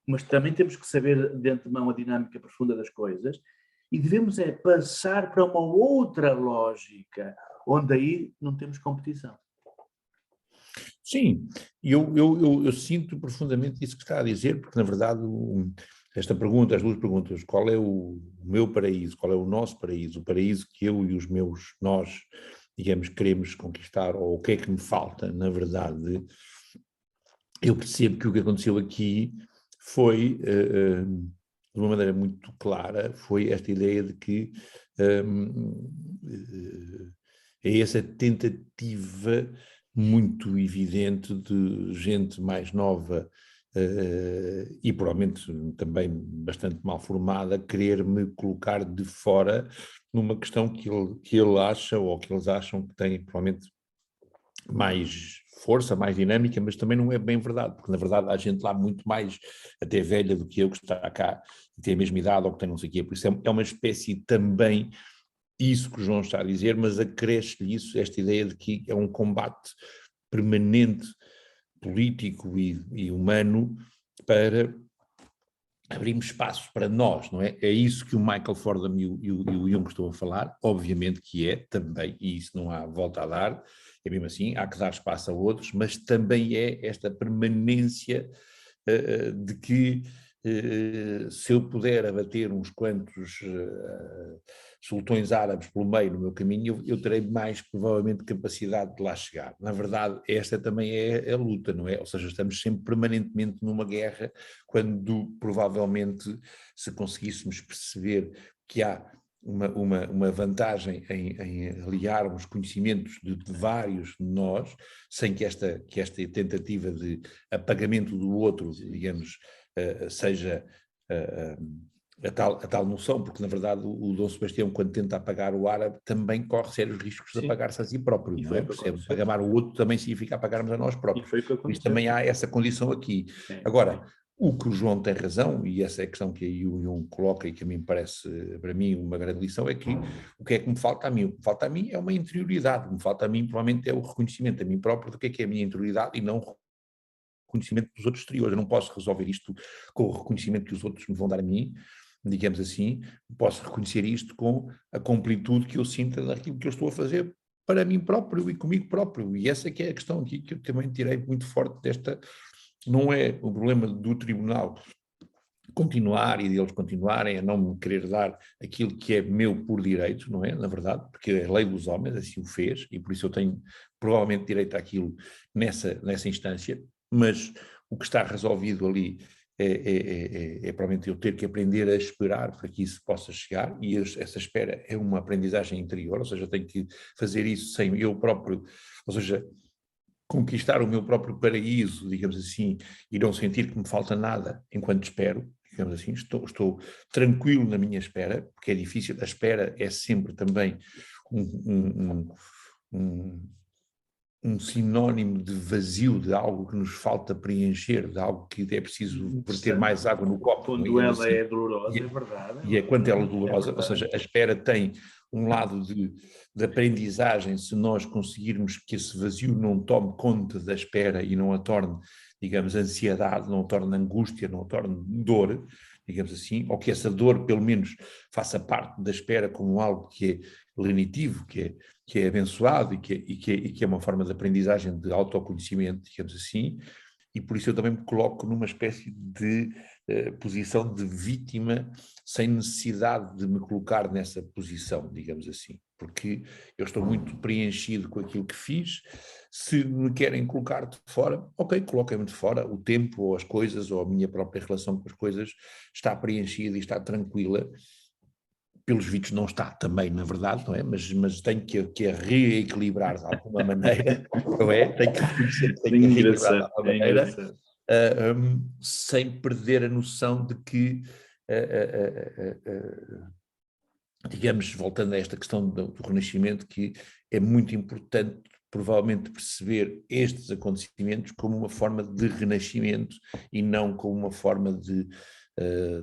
mas também temos que saber de antemão a dinâmica profunda das coisas e devemos passar para uma outra lógica, onde aí não temos competição. Sim, eu sinto profundamente isso que está a dizer, porque na verdade esta pergunta, as duas perguntas, qual é o meu paraíso, qual é o nosso paraíso, o paraíso que eu e nós, digamos, queremos conquistar, ou o que é que me falta, na verdade, eu percebo que o que aconteceu aqui foi, de uma maneira muito clara, foi esta ideia de que é essa tentativa muito evidente de gente mais nova e provavelmente também bastante mal formada querer me colocar de fora numa questão que ele acha ou que eles acham que tem provavelmente mais força, mais dinâmica, mas também não é bem verdade, porque na verdade há gente lá muito mais até velha do que eu que está cá e tem a mesma idade ou que tem não sei o quê, por isso é uma espécie também isso que o João está a dizer, mas acresce-lhe isso, esta ideia de que é um combate permanente político e humano para abrirmos espaço para nós, não é? É isso que o Michael Fordham e o Jung estão a falar, obviamente que é também, e isso não há volta a dar, é mesmo assim, há que dar espaço a outros, mas também é esta permanência de que se eu puder abater uns quantos sultões árabes pelo meio no meu caminho, eu terei mais provavelmente capacidade de lá chegar. Na verdade, esta também é a luta, não é? Ou seja, estamos sempre permanentemente numa guerra, quando provavelmente se conseguíssemos perceber que há uma vantagem em aliarmos conhecimentos de vários de nós, sem que esta tentativa de apagamento do outro, digamos, seja a tal noção, porque na verdade o Dom Sebastião, quando tenta apagar o árabe, também corre sérios riscos de Sim. apagar-se a si próprio, E não foi é? o que Percebe? aconteceu. Apagar o outro também significa apagarmos a nós E próprios. foi o que Por isso aconteceu. também há essa condição aqui. Agora, o que o João tem razão, e essa é a questão que aí o Jung coloca e que a mim parece, para mim, uma grande lição, é que o que é que me falta a mim? O que me falta a mim é uma interioridade, o que me falta a mim provavelmente é o reconhecimento a mim próprio do que é a minha interioridade e não o reconhecimento dos outros exteriores. Eu não posso resolver isto com o reconhecimento que os outros me vão dar a mim, digamos assim, posso reconhecer isto com a completude que eu sinto daquilo que eu estou a fazer para mim próprio e comigo próprio. E essa é que é a questão aqui que eu também tirei muito forte desta. Não é o problema do tribunal continuar e deles continuarem a não me querer dar aquilo que é meu por direito, não é? Na verdade, porque é a lei dos homens, assim o fez, e por isso eu tenho provavelmente direito àquilo nessa instância, mas o que está resolvido ali provavelmente eu ter que aprender a esperar para que isso possa chegar, e essa espera é uma aprendizagem interior, ou seja, eu tenho que fazer isso sem eu próprio, ou seja, conquistar o meu próprio paraíso, digamos assim, e não sentir que me falta nada enquanto espero, digamos assim, estou tranquilo na minha espera, porque é difícil, a espera é sempre também um sinónimo de vazio, de algo que nos falta preencher, de algo que é preciso ter mais água no copo, Quando digamos ela assim. é dolorosa, é verdade. E é quanto ela é É dolorosa, ou verdade. seja, a espera tem um lado de aprendizagem, se nós conseguirmos que esse vazio não tome conta da espera e não a torne, digamos, ansiedade, não a torne angústia, não a torne dor, digamos assim, ou que essa dor, pelo menos, faça parte da espera como algo que é lenitivo, que é abençoado e que é uma forma de aprendizagem de autoconhecimento, digamos assim, e por isso eu também me coloco numa espécie de posição de vítima, sem necessidade de me colocar nessa posição, digamos assim, porque eu estou muito preenchido com aquilo que fiz. Se me querem colocar de fora, ok, coloquem-me de fora, o tempo ou as coisas ou a minha própria relação com as coisas está preenchida e está tranquila. Pelos vistos não está também, na verdade, não é? Mas tenho que a reequilibrar de alguma maneira, não é? Tenho que reconhecer que tenho que a reequilibrar de Engraçado, alguma é maneira, engraçado. sem perder a noção de que, digamos, voltando a esta questão do Renascimento, que é muito importante, provavelmente, perceber estes acontecimentos como uma forma de renascimento e não como uma forma de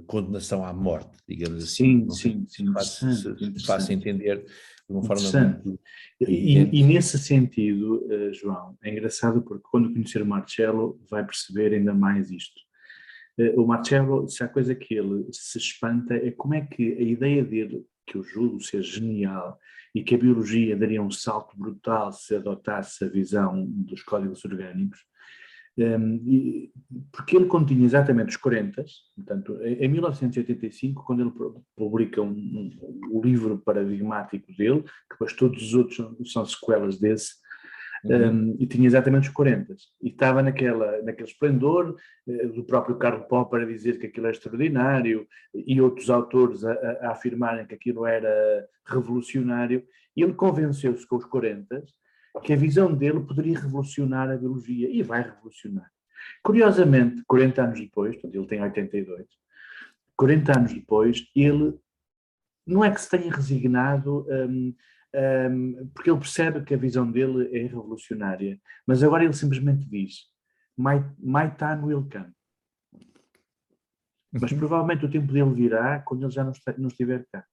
condenação à morte, digamos assim. Sim, Não sei sim, sim, se me faço interessante. entender de uma forma Interessante. muito E evidente. nesse sentido, João, é engraçado porque quando conhecer o Marcelo vai perceber ainda mais isto. O Marcelo, se há coisa que ele se espanta é como é que a ideia dele, que eu julgo ser genial, e que a biologia daria um salto brutal se adotasse a visão dos códigos orgânicos, porque ele continha exatamente os 40, portanto, em 1985, quando ele publica o livro paradigmático dele, que depois todos os outros são sequelas desse, e tinha exatamente os 40. E estava naquele esplendor do próprio Karl Popper a dizer que aquilo é extraordinário, e outros autores a afirmarem que aquilo era revolucionário, e ele convenceu-se com os 40 que a visão dele poderia revolucionar a biologia, e vai revolucionar. Curiosamente, 40 anos depois, portanto, ele tem 82, 40 anos depois, ele não é que se tenha resignado, porque ele percebe que a visão dele é revolucionária, mas agora ele simplesmente diz: my time will come. Mas provavelmente o tempo dele virá quando ele já não estiver cá.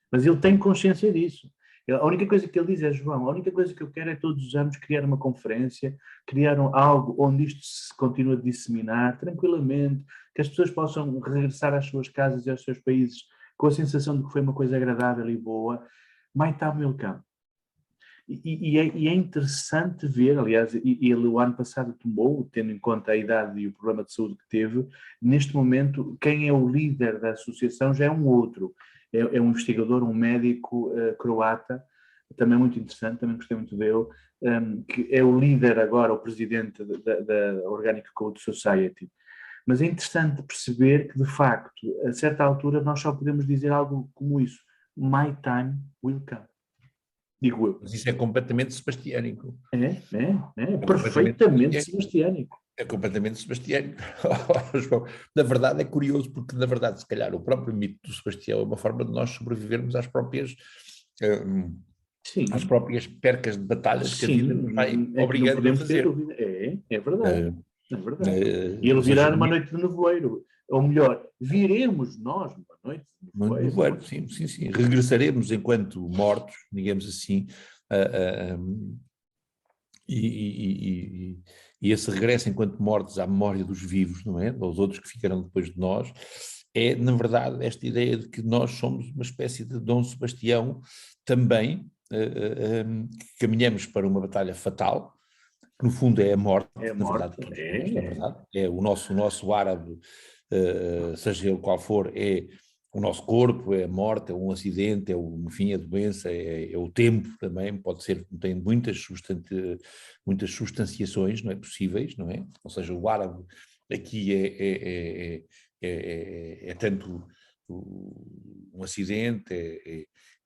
Mas ele tem consciência disso. A única coisa que ele diz é: João, a única coisa que eu quero é todos os anos criar uma conferência, criar algo onde isto se continue a disseminar tranquilamente, que as pessoas possam regressar às suas casas e aos seus países com a sensação de que foi uma coisa agradável e boa. My time will come. E é interessante ver, aliás, ele o ano passado tomou, tendo em conta a idade e o problema de saúde que teve, neste momento, quem é o líder da associação já é um outro, é um investigador, um médico croata, também muito interessante, também gostei muito dele, que é o líder agora, o presidente da Organic Code Society. Mas é interessante perceber que, de facto, a certa altura nós só podemos dizer algo como isso: My time will come. digo eu. Mas isso é completamente sebastiânico. É perfeitamente sebastiânico. É completamente sebastiânico. Na verdade é curioso, porque na verdade, se calhar, o próprio mito do Sebastião é uma forma de nós sobrevivermos às próprias percas de batalhas que a vida nos vai é que não obrigando a podemos ter fazer. dúvida. É verdade. É verdade. E ele Ou seja, virá numa noite de nevoeiro. Ou melhor, viremos nós numa noite de nevoeiro. sim. Regressaremos enquanto mortos, digamos assim, e esse regresso enquanto mortos à memória dos vivos, não é? Dos outros que ficaram depois de nós, é, na verdade, esta ideia de que nós somos uma espécie de Dom Sebastião também, que caminhamos para uma batalha fatal, que no fundo é a morte, na verdade, é verdade. É o nosso árabe, seja ele qual for, é o nosso corpo, é a morte, é um acidente, enfim, a doença, é o tempo também, pode ser, tem muitas substanciações, não é, possíveis, não é? Ou seja, o árabe aqui é tanto um acidente,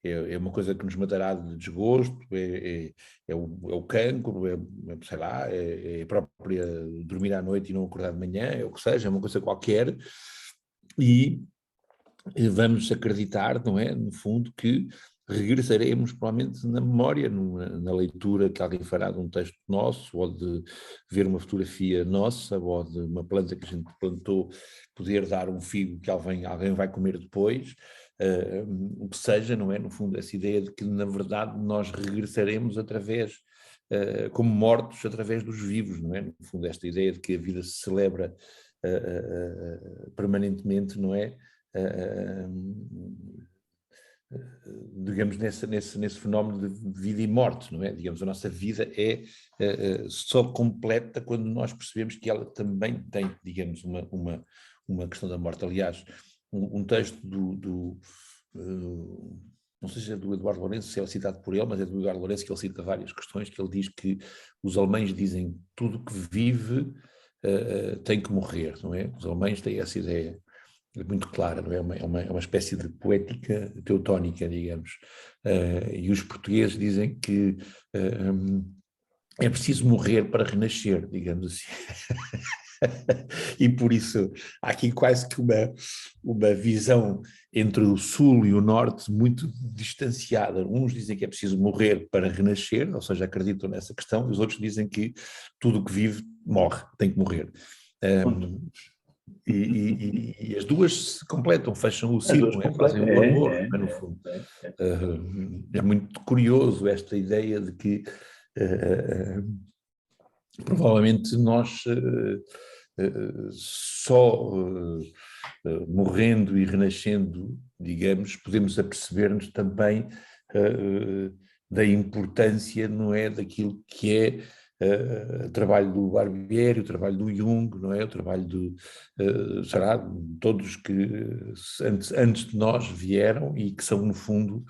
é uma coisa que nos matará de desgosto, é o cancro, sei lá, é a própria dormir à noite e não acordar de manhã, é o que seja, é uma coisa qualquer, e vamos acreditar, não é, no fundo, que regressaremos provavelmente na memória, na leitura que alguém fará de um texto nosso, ou de ver uma fotografia nossa, ou de uma planta que a gente plantou, poder dar um figo que alguém vai comer depois, o que seja, não é? No fundo, essa ideia de que, na verdade, nós regressaremos através, como mortos, através dos vivos, não é? No fundo, esta ideia de que a vida se celebra permanentemente, não é? Digamos, nesse fenómeno de vida e morte, não é? Digamos, a nossa vida é só completa quando nós percebemos que ela também tem, digamos, uma questão da morte. Aliás, um texto não sei se é do Eduardo Lourenço, se é citado por ele, mas é do Eduardo Lourenço que ele cita várias questões, que ele diz que os alemães dizem tudo que vive tem que morrer, não é? Os alemães têm essa ideia muito clara, não é? É uma espécie de poética teutónica, digamos. E os portugueses dizem que é preciso morrer para renascer, digamos assim. E por isso há aqui quase que uma visão entre o sul e o norte muito distanciada. Uns dizem que é preciso morrer para renascer, ou seja, acreditam nessa questão, e os outros dizem que tudo o que vive morre, tem que morrer. E as duas se completam, fecham o ciclo, fazem o amor, no fundo. É muito curioso esta ideia de que provavelmente nós só morrendo e renascendo, digamos, podemos aperceber-nos também da importância, não é, daquilo que é o trabalho do Barbieri, o trabalho do Jung, não é, o trabalho será, todos que antes de nós vieram e que são, no fundo,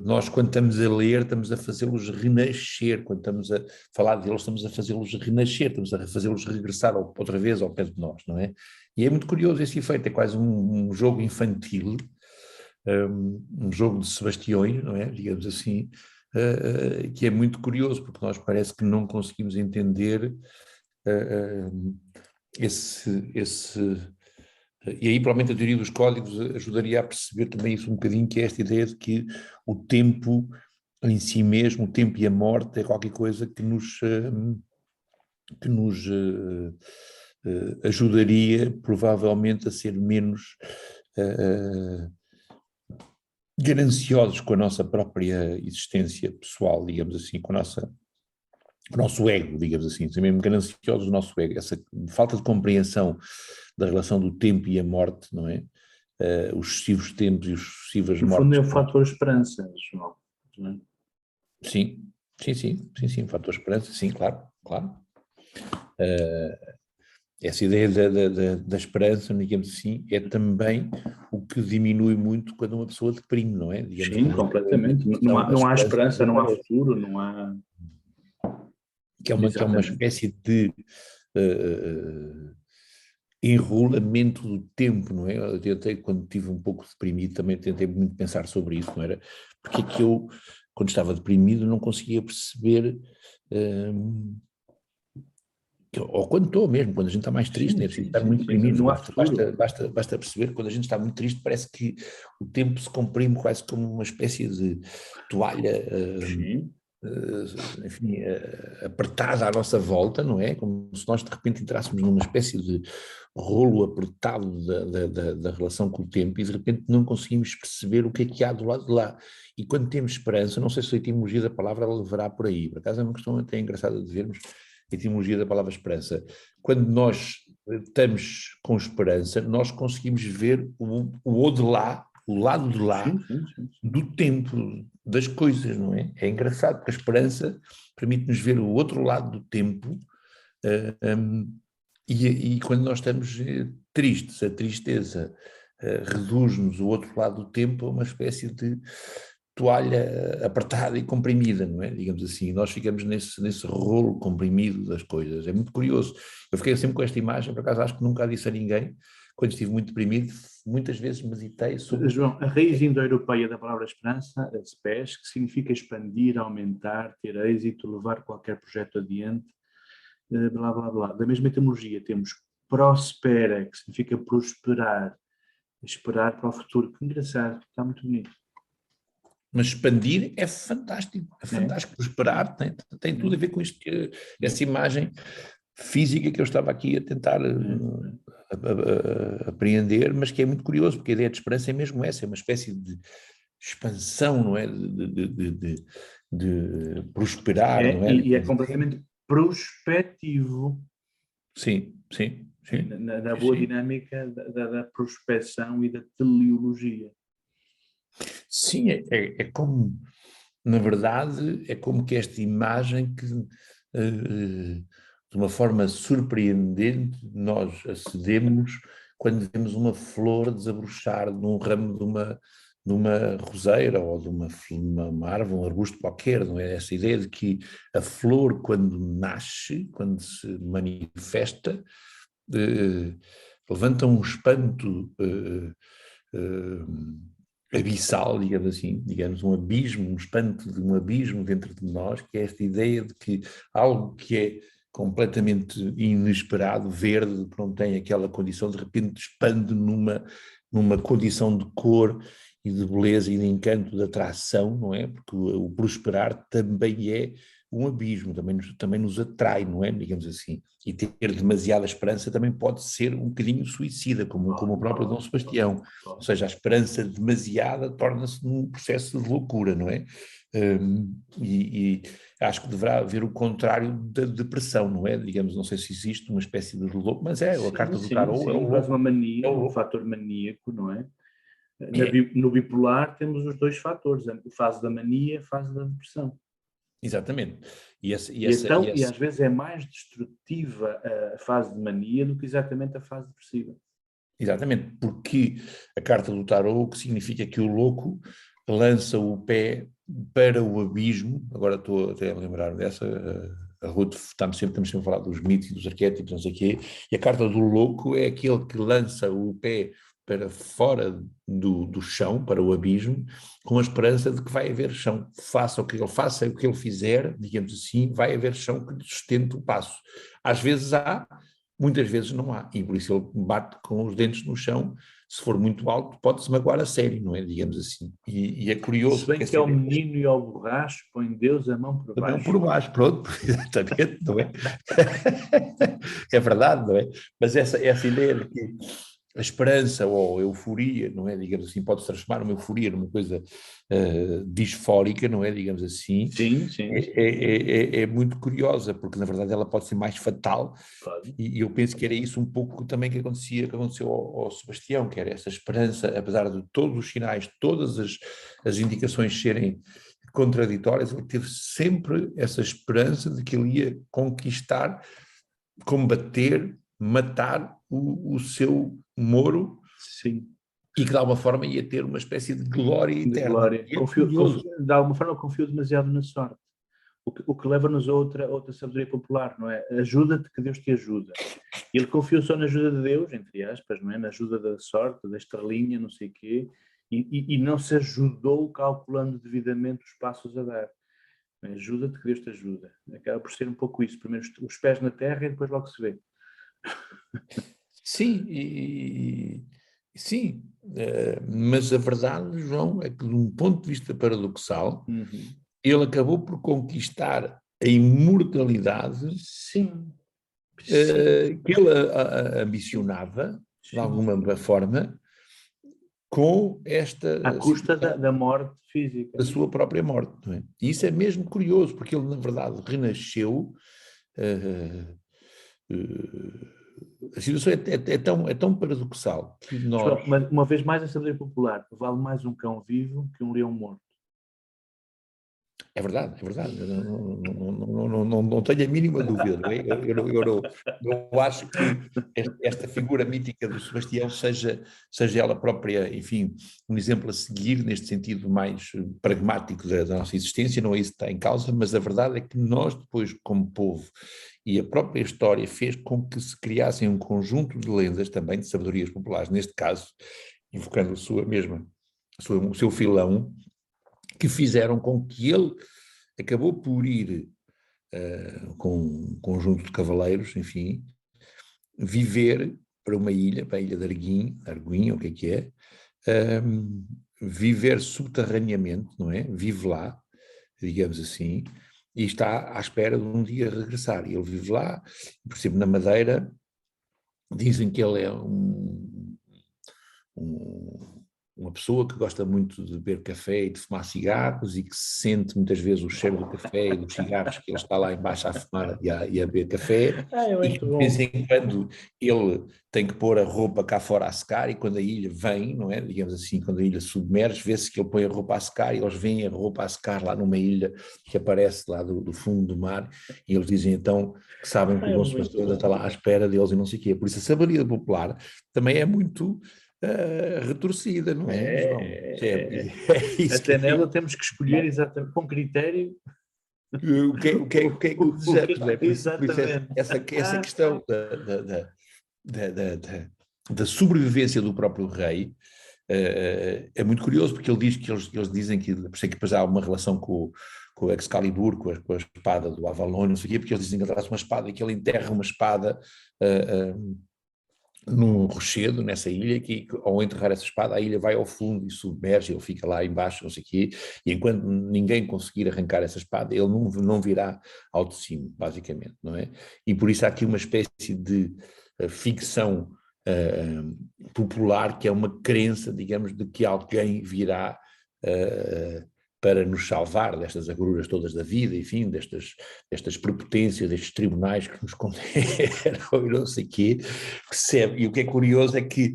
nós, quando estamos a ler, estamos a fazê-los renascer, quando estamos a falar deles, estamos a fazê-los renascer, estamos a fazê-los regressar outra vez ao pé de nós, não é? E é muito curioso esse efeito, é quase um jogo infantil, um jogo de Sebastiões, não é? Digamos assim, que é muito curioso, porque nós parece que não conseguimos entender e aí provavelmente a teoria dos códigos ajudaria a perceber também isso um bocadinho, que é esta ideia de que o tempo em si mesmo, o tempo e a morte é qualquer coisa que nos ajudaria provavelmente a ser menos gananciosos com a nossa própria existência pessoal, digamos assim, com o nosso ego, digamos assim, ser mesmo gananciosos do nosso ego, essa falta de compreensão da relação do tempo e a morte, não é? Os sucessivos tempos e os sucessivas mortes. No fundo é o fator esperança, João, não é? Sim, o fator esperança, sim, claro. Essa ideia da esperança, digamos assim, é também o que diminui muito quando uma pessoa deprime, não é? Digamos, sim, completamente. Não há esperança, não há futuro, não há... Que é uma espécie de enrolamento do tempo, não é? Eu tentei, quando estive um pouco deprimido, também tentei muito pensar sobre isso, não era? Porque é que eu quando estava deprimido, não conseguia perceber, ou quando estou mesmo, quando a gente está mais triste, não é preciso estar muito deprimido. Não há futuro. Basta perceber, quando a gente está muito triste, parece que o tempo se comprime quase como uma espécie de toalha, enfim, apertada à nossa volta, não é? Como se nós de repente entrássemos numa espécie de rolo apertado da relação com o tempo e de repente não conseguimos perceber o que há do lado de lá. E quando temos esperança, não sei se a etimologia da palavra ela levará por aí, por acaso é uma questão até engraçada de vermos a etimologia da palavra esperança. Quando nós estamos com esperança, nós conseguimos ver o de lá, o lado de lá, do tempo, das coisas, não é? É engraçado, porque a esperança permite-nos ver o outro lado do tempo, e quando nós estamos tristes, a tristeza reduz-nos o outro lado do tempo a uma espécie de toalha apertada e comprimida, não é? Digamos assim, nós ficamos nesse rolo comprimido das coisas, é muito curioso. Eu fiquei sempre com esta imagem, por acaso acho que nunca a disse a ninguém, quando estive muito deprimido, muitas vezes meditei sobre... João, a raiz indo-europeia da palavra esperança, SPES, que significa expandir, aumentar, ter êxito, levar qualquer projeto adiante, blá, blá, blá. Da mesma etimologia temos prospera, que significa prosperar, esperar para o futuro. Que engraçado, está muito bonito. Mas expandir é fantástico, prosperar tem tudo a ver com isto, essa imagem física que eu estava aqui a tentar apreender, mas que é muito curioso, porque a ideia de esperança é mesmo essa, é uma espécie de expansão, não é? De prosperar, não é? E é completamente prospectivo. Sim. Na boa dinâmica da prospecção e da teleologia. Sim, é como, na verdade, é como que esta imagem que, de uma forma surpreendente, nós acedemos quando vemos uma flor desabrochar num ramo de uma roseira ou de uma árvore, um arbusto qualquer, não é? Essa ideia de que a flor, quando nasce, quando se manifesta, levanta um espanto abissal, digamos, um abismo, um espanto de um abismo dentro de nós, que é esta ideia de que algo que é completamente inesperado, verde, que não tem aquela condição, de repente expande numa condição de cor e de beleza e de encanto, de atração, não é? Porque o prosperar também é um abismo, também nos atrai, não é? Digamos assim. E ter demasiada esperança também pode ser um bocadinho suicida, como o próprio Dom Sebastião. Ou seja, a esperança demasiada torna-se num processo de loucura, não é? E acho que deverá haver o contrário da depressão, não é? Digamos, não sei se existe uma espécie de louco, mas a carta do tarot é o louco. Uma mania, um fator maníaco, não é? No bipolar temos os dois fatores, a fase da mania e a fase da depressão. Exatamente. E às vezes é mais destrutiva a fase de mania do que exatamente a fase depressiva. Exatamente, porque a carta do tarot, o que significa que o louco lança o pé para o abismo. Agora estou até a lembrar dessa, a Ruth estamos sempre a falar dos mitos e dos arquétipos, não sei o quê, e a carta do louco é aquele que lança o pé para fora do chão, para o abismo, com a esperança de que vai haver chão. Faça o que ele fizer, digamos assim, vai haver chão que lhe sustente o passo. Às vezes há, muitas vezes não há, e por isso ele bate com os dentes no chão. Se for muito alto, pode-se magoar a sério, não é? Digamos assim. E é curioso. Se bem que ao menino e ao borracho põe Deus a mão por baixo. A mão por baixo, pronto, exatamente, não é? É verdade, não é? Mas essa ideia de que a esperança ou a euforia, não é? Digamos assim, pode-se transformar uma euforia numa coisa disfórica, não é? Digamos assim. Sim. É muito curiosa, porque na verdade ela pode ser mais fatal. Claro. E eu penso que era isso um pouco também que aconteceu ao Sebastião, que era essa esperança, apesar de todos os sinais, todas as indicações serem contraditórias, ele teve sempre essa esperança de que ele ia conquistar, combater, matar o seu Moro. Sim. E que de alguma forma ia ter uma espécie de glória eterna. Glória. De alguma forma confio demasiado na sorte. O que leva-nos a outra sabedoria popular, não é? Ajuda-te que Deus te ajuda. Ele confiou só na ajuda de Deus, entre aspas, não é? Na ajuda da sorte, da estrelinha, não sei o quê, E não se ajudou calculando devidamente os passos a dar. Ajuda-te que Deus te ajuda. Acaba por ser um pouco isso. Primeiro os pés na terra e depois logo se vê. Sim, sim, mas a verdade, João, é que de um ponto de vista paradoxal, ele acabou por conquistar a imortalidade Sim. que ele ambicionava, de alguma forma, com esta à custa da morte física. da sua própria morte. Não é? E isso é mesmo curioso, porque ele, na verdade, renasceu. A situação é tão paradoxal que nós... João, uma vez mais a sabedoria popular, vale mais um cão vivo que um leão morto. É verdade, é verdade. Não tenho a mínima dúvida. Não é? Eu acho que esta figura mítica do Sebastião seja ela própria, enfim, um exemplo a seguir neste sentido mais pragmático da nossa existência, não é isso que está em causa, mas a verdade é que nós depois, como povo, e a própria história fez com que se criassem um conjunto de lendas também, de sabedorias populares, neste caso, invocando o seu filão, que fizeram com que ele acabou por ir com um conjunto de cavaleiros, enfim, viver para uma ilha, para a ilha de Arguim, o que é, viver subterraneamente, não é? Vive lá, digamos assim, e está à espera de um dia regressar. E ele vive lá, por exemplo, na Madeira, dizem que ele é uma pessoa que gosta muito de beber café e de fumar cigarros e que sente muitas vezes o cheiro do café e dos cigarros que ele está lá embaixo a fumar e a beber café, e que de vez em quando ele tem que pôr a roupa cá fora a secar, e quando a ilha vem, não é, digamos assim, quando a ilha submerge, vê-se que ele põe a roupa a secar e eles veem a roupa a secar lá numa ilha que aparece lá do fundo do mar, e eles dizem então que sabem que o bom Sebastião está lá à espera deles e não sei o quê. Por isso a sabedoria popular também é muito retorcida, não é, João? Isso até nela temos que escolher exatamente com critério o que é que desejamos, não é? Por isso essa questão da sobrevivência do próprio rei é muito curioso, porque ele diz que eles dizem que, por isso é que depois há uma relação com o Excalibur, com a espada do Avalon, não sei o quê, porque eles dizem que ele traz uma espada e que ele enterra uma espada num rochedo, nessa ilha, que ao enterrar essa espada, a ilha vai ao fundo e submerge, ele fica lá embaixo, não sei o quê, e enquanto ninguém conseguir arrancar essa espada, ele não virá ao de cima, basicamente, não é? E por isso há aqui uma espécie de ficção popular, que é uma crença, digamos, de que alguém virá para nos salvar destas agruras todas da vida, enfim, destas prepotências, destes tribunais que nos condenaram e não sei o quê, percebe? E o que é curioso é que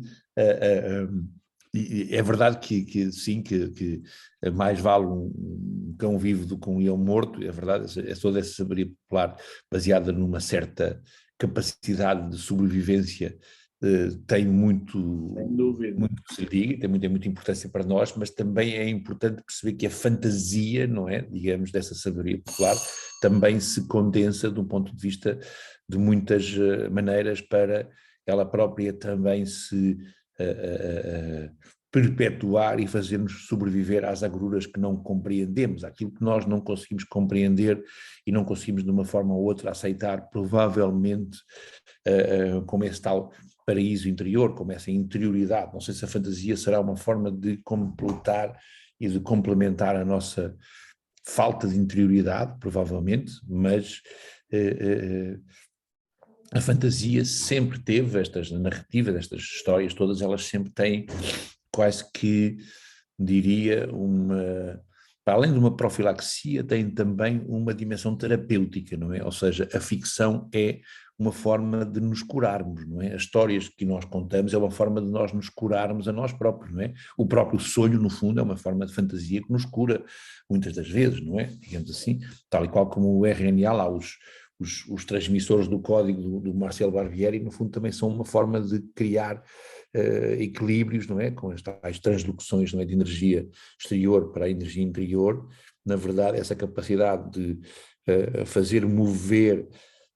é verdade que sim, que mais vale um cão vivo do que um leão morto, é verdade, é toda essa sabedoria popular baseada numa certa capacidade de sobrevivência, tem muito que se lhe diga, tem muita importância para nós, mas também é importante perceber que a fantasia, não é, digamos, dessa sabedoria popular, também se condensa de um ponto de vista de muitas maneiras para ela própria também se perpetuar e fazer-nos sobreviver às agruras que não compreendemos, aquilo que nós não conseguimos compreender e não conseguimos de uma forma ou outra aceitar, provavelmente como esse tal paraíso interior, como essa interioridade. Não sei se a fantasia será uma forma de completar e de complementar a nossa falta de interioridade, provavelmente, mas a fantasia sempre teve estas narrativas, estas histórias, todas elas sempre têm quase que, diria, para além de uma profilaxia, tem também uma dimensão terapêutica, não é? Ou seja, a ficção é uma forma de nos curarmos, não é? As histórias que nós contamos é uma forma de nós nos curarmos a nós próprios, não é? O próprio sonho, no fundo, é uma forma de fantasia que nos cura, muitas das vezes, não é? Digamos assim, tal e qual como o RNA lá, os transmissores do código do Marcel Barbieri, no fundo, também são uma forma de criar equilíbrios, não é? Com as tais translocuções, não é? De energia exterior para a energia interior. Na verdade, essa capacidade de fazer mover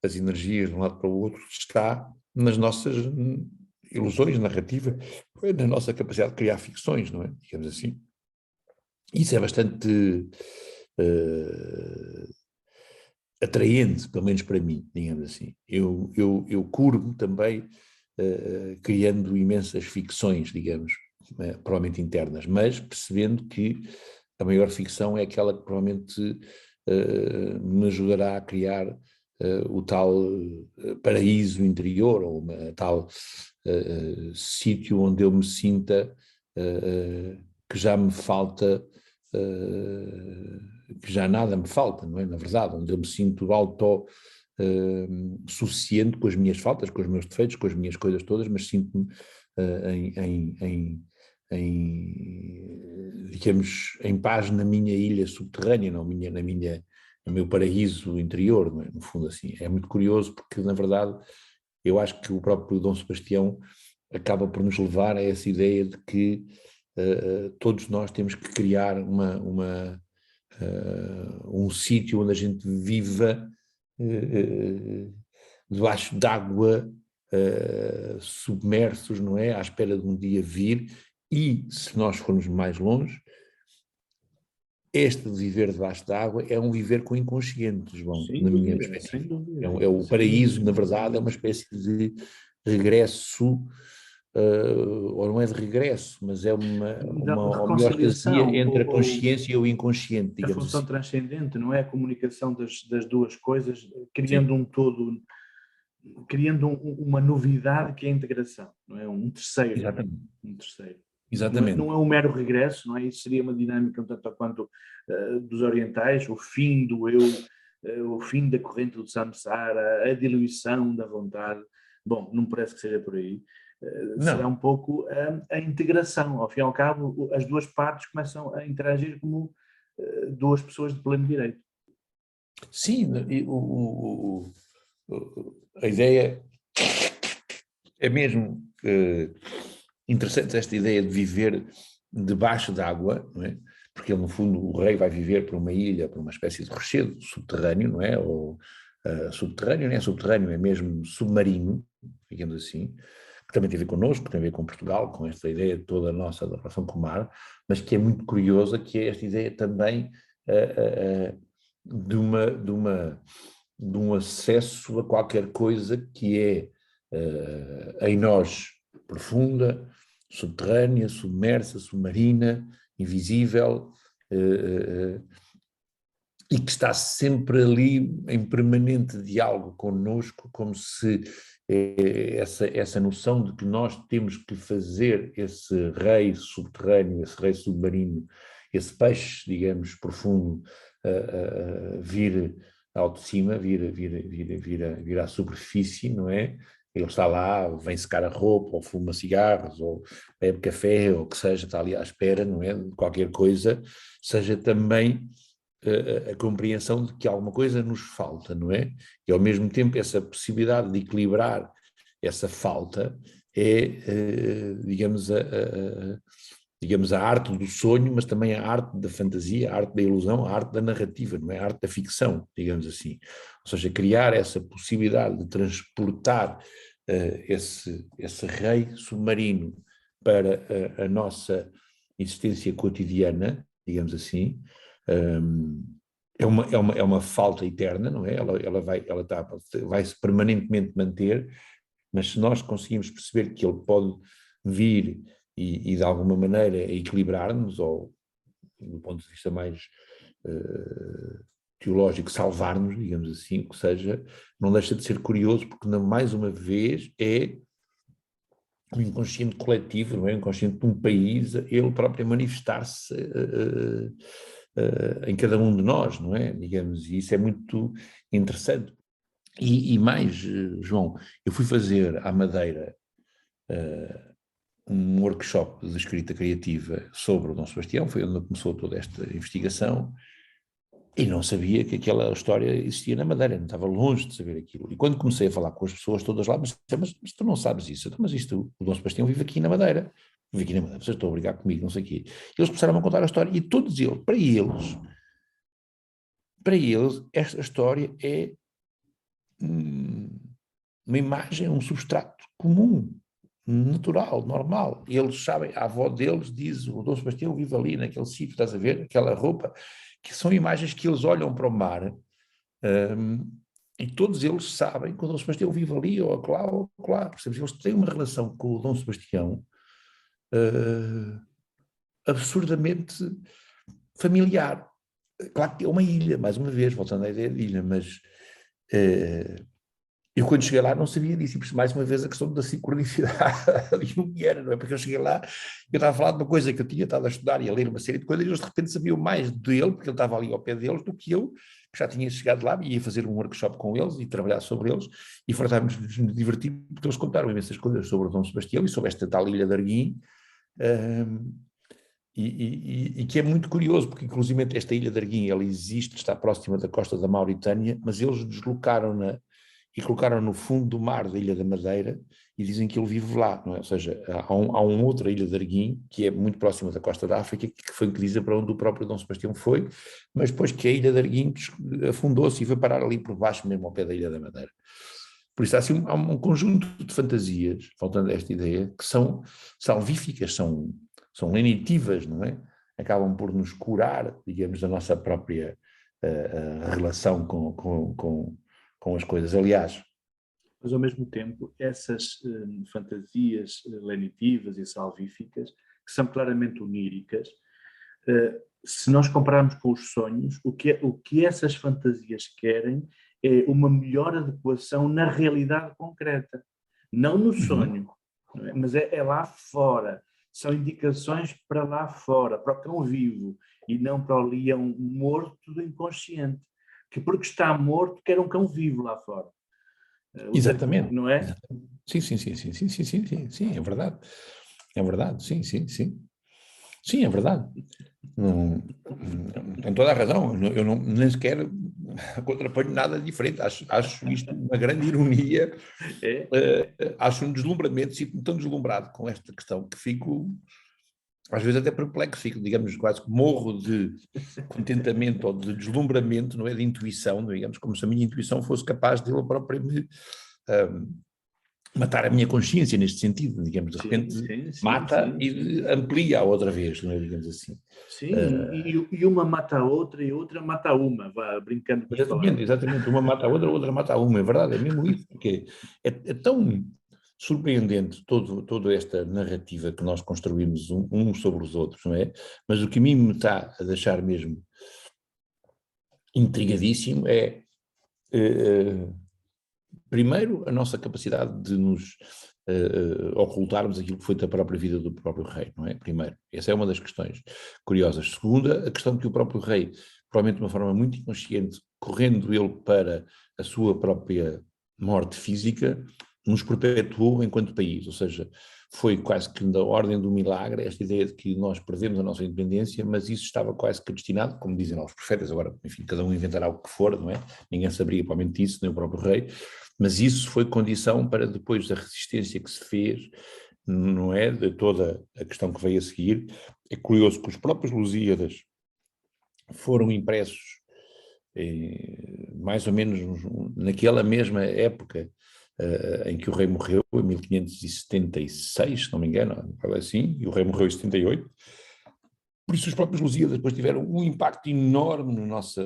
as energias de um lado para o outro está nas nossas ilusões, narrativa, na nossa capacidade de criar ficções, não é? Digamos assim. Isso é bastante atraente, pelo menos para mim, digamos assim. Eu curvo também criando imensas ficções, digamos, provavelmente internas, mas percebendo que a maior ficção é aquela que provavelmente me ajudará a criar o tal paraíso interior, ou uma tal sítio onde eu me sinta que já me falta, que já nada me falta, não é? Na verdade, onde eu me sinto suficiente com as minhas faltas, com os meus defeitos, com as minhas coisas todas, mas sinto-me digamos, em paz na minha ilha subterrânea, no meu paraíso interior, não é? No fundo assim. É muito curioso porque, na verdade, eu acho que o próprio Dom Sebastião acaba por nos levar a essa ideia de que todos nós temos que criar um sítio onde a gente viva debaixo d'água, submersos, não é? À espera de um dia vir, e se nós formos mais longe, este de viver debaixo d'água é um viver com o inconsciente, João, Sem na minha dúvida, sem perspectiva. dúvida. É o Sem paraíso, dúvida. na verdade, é uma espécie de regresso, ou não é de regresso, mas é Da uma homeostasia reconciliação, entre a consciência e o inconsciente, a digamos função assim. transcendente, não é? A comunicação das duas coisas, criando Sim, um todo, criando uma novidade que é a integração, não é? Um terceiro, exatamente. um terceiro. Não Exatamente. é um mero regresso, não é? Isso seria uma dinâmica um tanto quanto dos orientais, o fim do eu, o fim da corrente do samsara, a diluição da vontade. Bom, não parece que seja por aí. Será um Não, pouco a integração. Ao fim e ao cabo, as duas partes começam a interagir como duas pessoas de pleno direito. sim, a ideia é mesmo interessante, esta ideia de viver debaixo d'água, não é? Porque ele, no fundo, o rei vai viver por uma ilha, por uma espécie de rochedo subterrâneo, não é? Ou subterrâneo, não é subterrâneo, é mesmo submarino, digamos assim, que também tem a ver connosco, tem a ver com Portugal, com esta ideia toda nossa da relação com o mar, mas que é muito curiosa, que é esta ideia também de um acesso a qualquer coisa que é em nós profunda, subterrânea, submersa, submarina, invisível, e que está sempre ali em permanente diálogo connosco, como se essa noção de que nós temos que fazer esse rei subterrâneo, esse rei submarino, esse peixe, digamos, profundo, vir ao de cima, vir à superfície, não é? Ele está lá, vem secar a roupa, ou fuma cigarros, ou bebe café, ou o que seja, está ali à espera, não é? De qualquer coisa, seja também a compreensão de que alguma coisa nos falta, não é? E ao mesmo tempo essa possibilidade de equilibrar essa falta é, digamos, a arte do sonho, mas também a arte da fantasia, a arte da ilusão, a arte da narrativa, não é? A arte da ficção, digamos assim. Ou seja, criar essa possibilidade de transportar esse rei submarino para a nossa existência cotidiana, digamos assim, é uma falta eterna, não é? Vai-se permanentemente manter, mas se nós conseguimos perceber que ele pode vir e de alguma maneira equilibrar-nos, ou do ponto de vista mais teológico, salvar-nos, digamos assim, que seja, não deixa de ser curioso, porque mais uma vez é o inconsciente coletivo, não é? O inconsciente de um país, ele próprio manifestar-se em cada um de nós, não é? Digamos, e isso é muito interessante. E mais, João, eu fui fazer à Madeira um workshop de escrita criativa sobre o Dom Sebastião, foi onde começou toda esta investigação, e não sabia que aquela história existia na Madeira, não estava longe de saber aquilo. E quando comecei a falar com as pessoas todas lá, mas tu não sabes isso, mas isto, o Dom Sebastião vive aqui na Madeira, vive aqui na Madeira, vocês estão a brigar comigo, não sei o quê. Eles começaram a contar a história, e todos eles, para eles, esta história é uma imagem, um substrato comum. natural, normal. E eles sabem, a avó deles diz, o Dom Sebastião vive ali naquele sítio, estás a ver, aquela roupa, que são imagens que eles olham para o mar, e todos eles sabem que o Dom Sebastião vive ali, ou acolá, percebes? Eles têm uma relação com o Dom Sebastião absurdamente familiar. Claro que é uma ilha, mais uma vez, voltando à ideia de ilha, mas eu quando cheguei lá não sabia disso, e mais uma vez a questão da sincronicidade e o que era, não é? Porque eu cheguei lá, eu estava a falar de uma coisa que eu tinha estado a estudar e a ler uma série de coisas, e eles de repente sabiam mais dele, porque ele estava ali ao pé deles, do que eu, que já tinha chegado lá e ia fazer um workshop com eles e trabalhar sobre eles, e fartávamos de nos divertir, porque eles contaram imensas coisas sobre o Dom Sebastião e sobre esta tal ilha de Arguim, e que é muito curioso, porque inclusive esta ilha de Arguim, ela existe, está próxima da costa da Mauritânia, mas eles deslocaram-na e colocaram no fundo do mar da Ilha da Madeira e dizem que ele vive lá, não é? Ou seja, há uma outra ilha de Arguim, que é muito próxima da costa da África, que foi que dizem para onde o próprio Dom Sebastião foi, mas depois que a ilha de Arguim afundou-se e foi parar ali por baixo, mesmo ao pé da Ilha da Madeira. Por isso há, assim, há um conjunto de fantasias, voltando a esta ideia, que são salvíficas, são lenitivas, não é? Acabam por nos curar, digamos, da nossa própria relação com as coisas. Aliás, mas ao mesmo tempo essas fantasias lenitivas e salvíficas, que são claramente oníricas, se nós compararmos com os sonhos, o que essas fantasias querem é uma melhor adequação na realidade concreta, não no sonho, não é? Mas é lá fora, são indicações para lá fora, para o cão vivo, e não para o leão morto do inconsciente, que porque está morto quer um cão vivo lá fora. exatamente. Não é? Exatamente. Sim, é verdade. É verdade, sim. Sim, é verdade. Tem toda a razão. Eu não, nem sequer contraponho nada diferente. Acho isto uma grande ironia. Acho um deslumbramento, sinto-me tão deslumbrado com esta questão que fico, às vezes até perplexo, fico, digamos, quase que morro de contentamento ou de deslumbramento, não é? De intuição, digamos, como se a minha intuição fosse capaz de ela própria me matar a minha consciência neste sentido, digamos, de repente mata e amplia outra vez, não é? Digamos assim. Sim, e uma mata a outra e a outra mata a uma, vá brincando com as palavras. Exatamente, uma mata a outra mata a uma, é verdade, é mesmo isso, porque é tão surpreendente toda esta narrativa que nós construímos uns sobre os outros, não é? Mas o que a mim me está a deixar mesmo intrigadíssimo é primeiro, a nossa capacidade de nos ocultarmos aquilo que foi da própria vida do próprio rei, não é? Primeiro, essa é uma das questões curiosas. Segunda, a questão que o próprio rei, provavelmente de uma forma muito inconsciente, correndo ele para a sua própria morte física, nos perpetuou enquanto país, ou seja, foi quase que da ordem do milagre, esta ideia de que nós perdemos a nossa independência, mas isso estava quase que destinado, como dizem lá os profetas, agora, enfim, cada um inventará o que for, não é? Ninguém saberia provavelmente isso, nem o próprio rei, mas isso foi condição para depois da resistência que se fez, não é? De toda a questão que veio a seguir. É curioso que os próprios Lusíadas foram impressos mais ou menos naquela mesma época em que o rei morreu, em 1576, se não me engano, assim, e o rei morreu em 78. Por isso os próprios Lusíadas depois tiveram um impacto enorme no nosso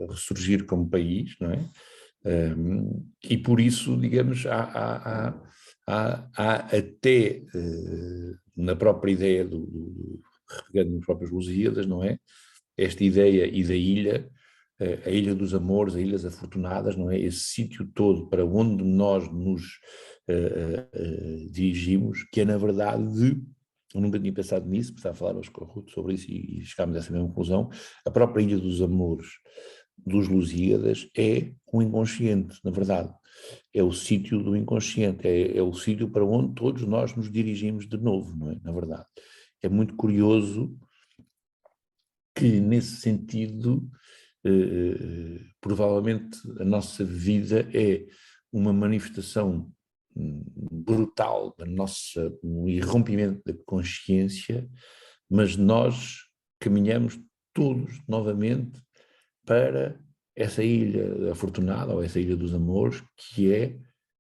ressurgir como país, não é? E por isso, digamos, há até na própria ideia repegando nos próprios Lusíadas, não é? Esta ideia e da ilha, a Ilha dos Amores, a Ilhas Afortunadas, não é? Esse sítio todo para onde nós nos dirigimos, que é na verdade, eu nunca tinha pensado nisso, precisava falar hoje com a Ruth sobre isso e chegámos a essa mesma conclusão, a própria Ilha dos Amores dos Lusíadas é o inconsciente, na verdade, é o sítio do inconsciente, é o sítio para onde todos nós nos dirigimos de novo, não é? Na verdade. É muito curioso que, nesse sentido, provavelmente a nossa vida é uma manifestação brutal da nossa, um irrompimento da consciência, mas nós caminhamos todos novamente para essa ilha afortunada, ou essa ilha dos amores, que é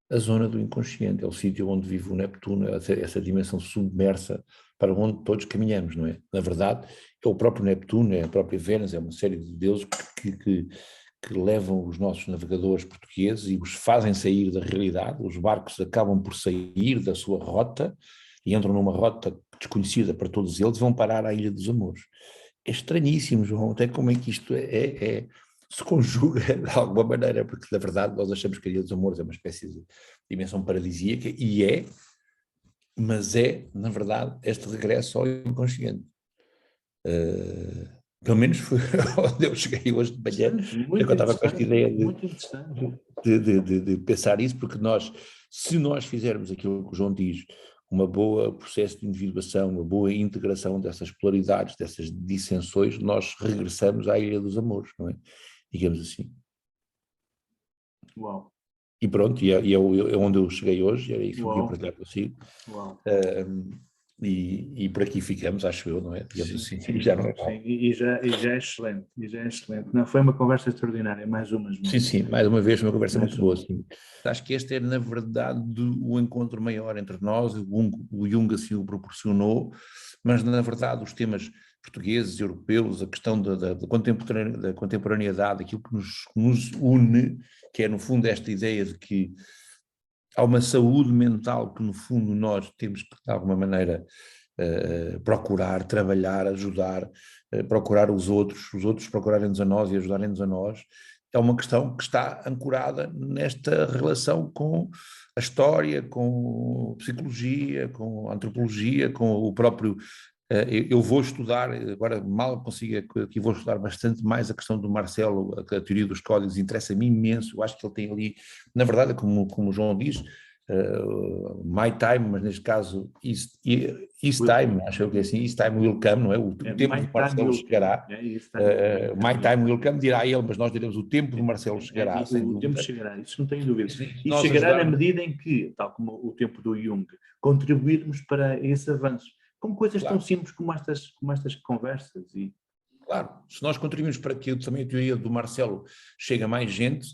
a zona do inconsciente, é o sítio onde vive o Neptuno, essa dimensão submersa para onde todos caminhamos, não é? Na verdade, é o próprio Neptuno, é a própria Vênus, é uma série de deuses que levam os nossos navegadores portugueses e os fazem sair da realidade. Os barcos acabam por sair da sua rota e entram numa rota desconhecida para todos eles e vão parar à Ilha dos Amores. É estranhíssimo, João, até como é que isto se conjuga de alguma maneira, porque na verdade nós achamos que a Ilha dos Amores é uma espécie de dimensão paradisíaca, mas é, na verdade, este regresso ao inconsciente. Pelo menos foi onde eu cheguei hoje de manhã, eu estava com esta ideia de pensar isso, porque se nós fizermos aquilo que o João diz, uma boa processo de individuação, uma boa integração dessas polaridades, dessas dissensões, nós regressamos à Ilha dos Amores, não é? Digamos assim. Uau. E pronto, é onde eu cheguei hoje, era isso que eu queria partilhar consigo. Uau. E por aqui ficamos, acho eu, não é? Digamos sim, assim. Sim, já não é sim. E já é excelente, Não, foi uma conversa extraordinária, mais uma. Sim, mais uma vez, uma conversa muito boa. Sim. Acho que este é, na verdade, o encontro maior entre nós, o Jung assim o proporcionou, mas, na verdade, os temas portugueses, europeus, a questão da contemporaneidade, aquilo que nos une, que é, no fundo, esta ideia de que há uma saúde mental que, no fundo, nós temos que, de alguma maneira, procurar, trabalhar, ajudar, procurar os outros procurarem-nos a nós e ajudarem-nos a nós. É uma questão que está ancorada nesta relação com a história, com a psicologia, com a antropologia, com o próprio... Eu vou estudar, agora mal consigo aqui, vou estudar bastante mais a questão do Marcelo, a teoria dos códigos, interessa-me imenso, eu acho que ele tem ali, na verdade, como o João diz, my time, mas neste caso his time, acho que é assim, his time will come, não é? O tempo do Marcelo chegará, my time will come, dirá ele, mas nós diremos o tempo do Marcelo chegará, sem dúvida. O tempo chegará, isso não tem dúvida. E chegará na medida em que, tal como o tempo do Jung, contribuirmos para esse avanço, com coisas tão simples como estas conversas. Claro, se nós contribuirmos para que também a teoria do Marcelo chegue a mais gente,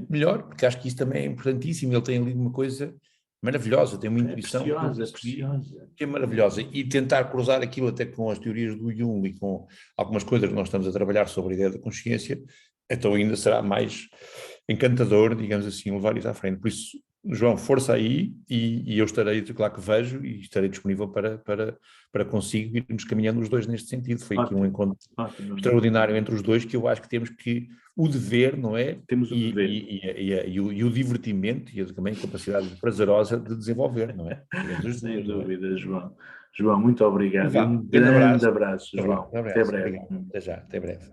melhor, porque acho que isso também é importantíssimo. Ele tem ali uma coisa maravilhosa, tem uma intuição preciosa. Que é maravilhosa, e tentar cruzar aquilo até com as teorias do Jung e com algumas coisas que nós estamos a trabalhar sobre a ideia da consciência, então ainda será mais encantador, digamos assim, levar isso à frente. Por isso, João, força aí, e eu estarei, claro que vejo, e estarei disponível para consigo irmos caminhando os dois neste sentido. Foi aqui um encontro extraordinário entre os dois, que eu acho que temos que o dever, não é? Temos o dever. E o divertimento e também a capacidade prazerosa de desenvolver, não é? Sem dúvida, João. João, muito obrigado. Um grande abraço, João. Até breve. Até já, até breve.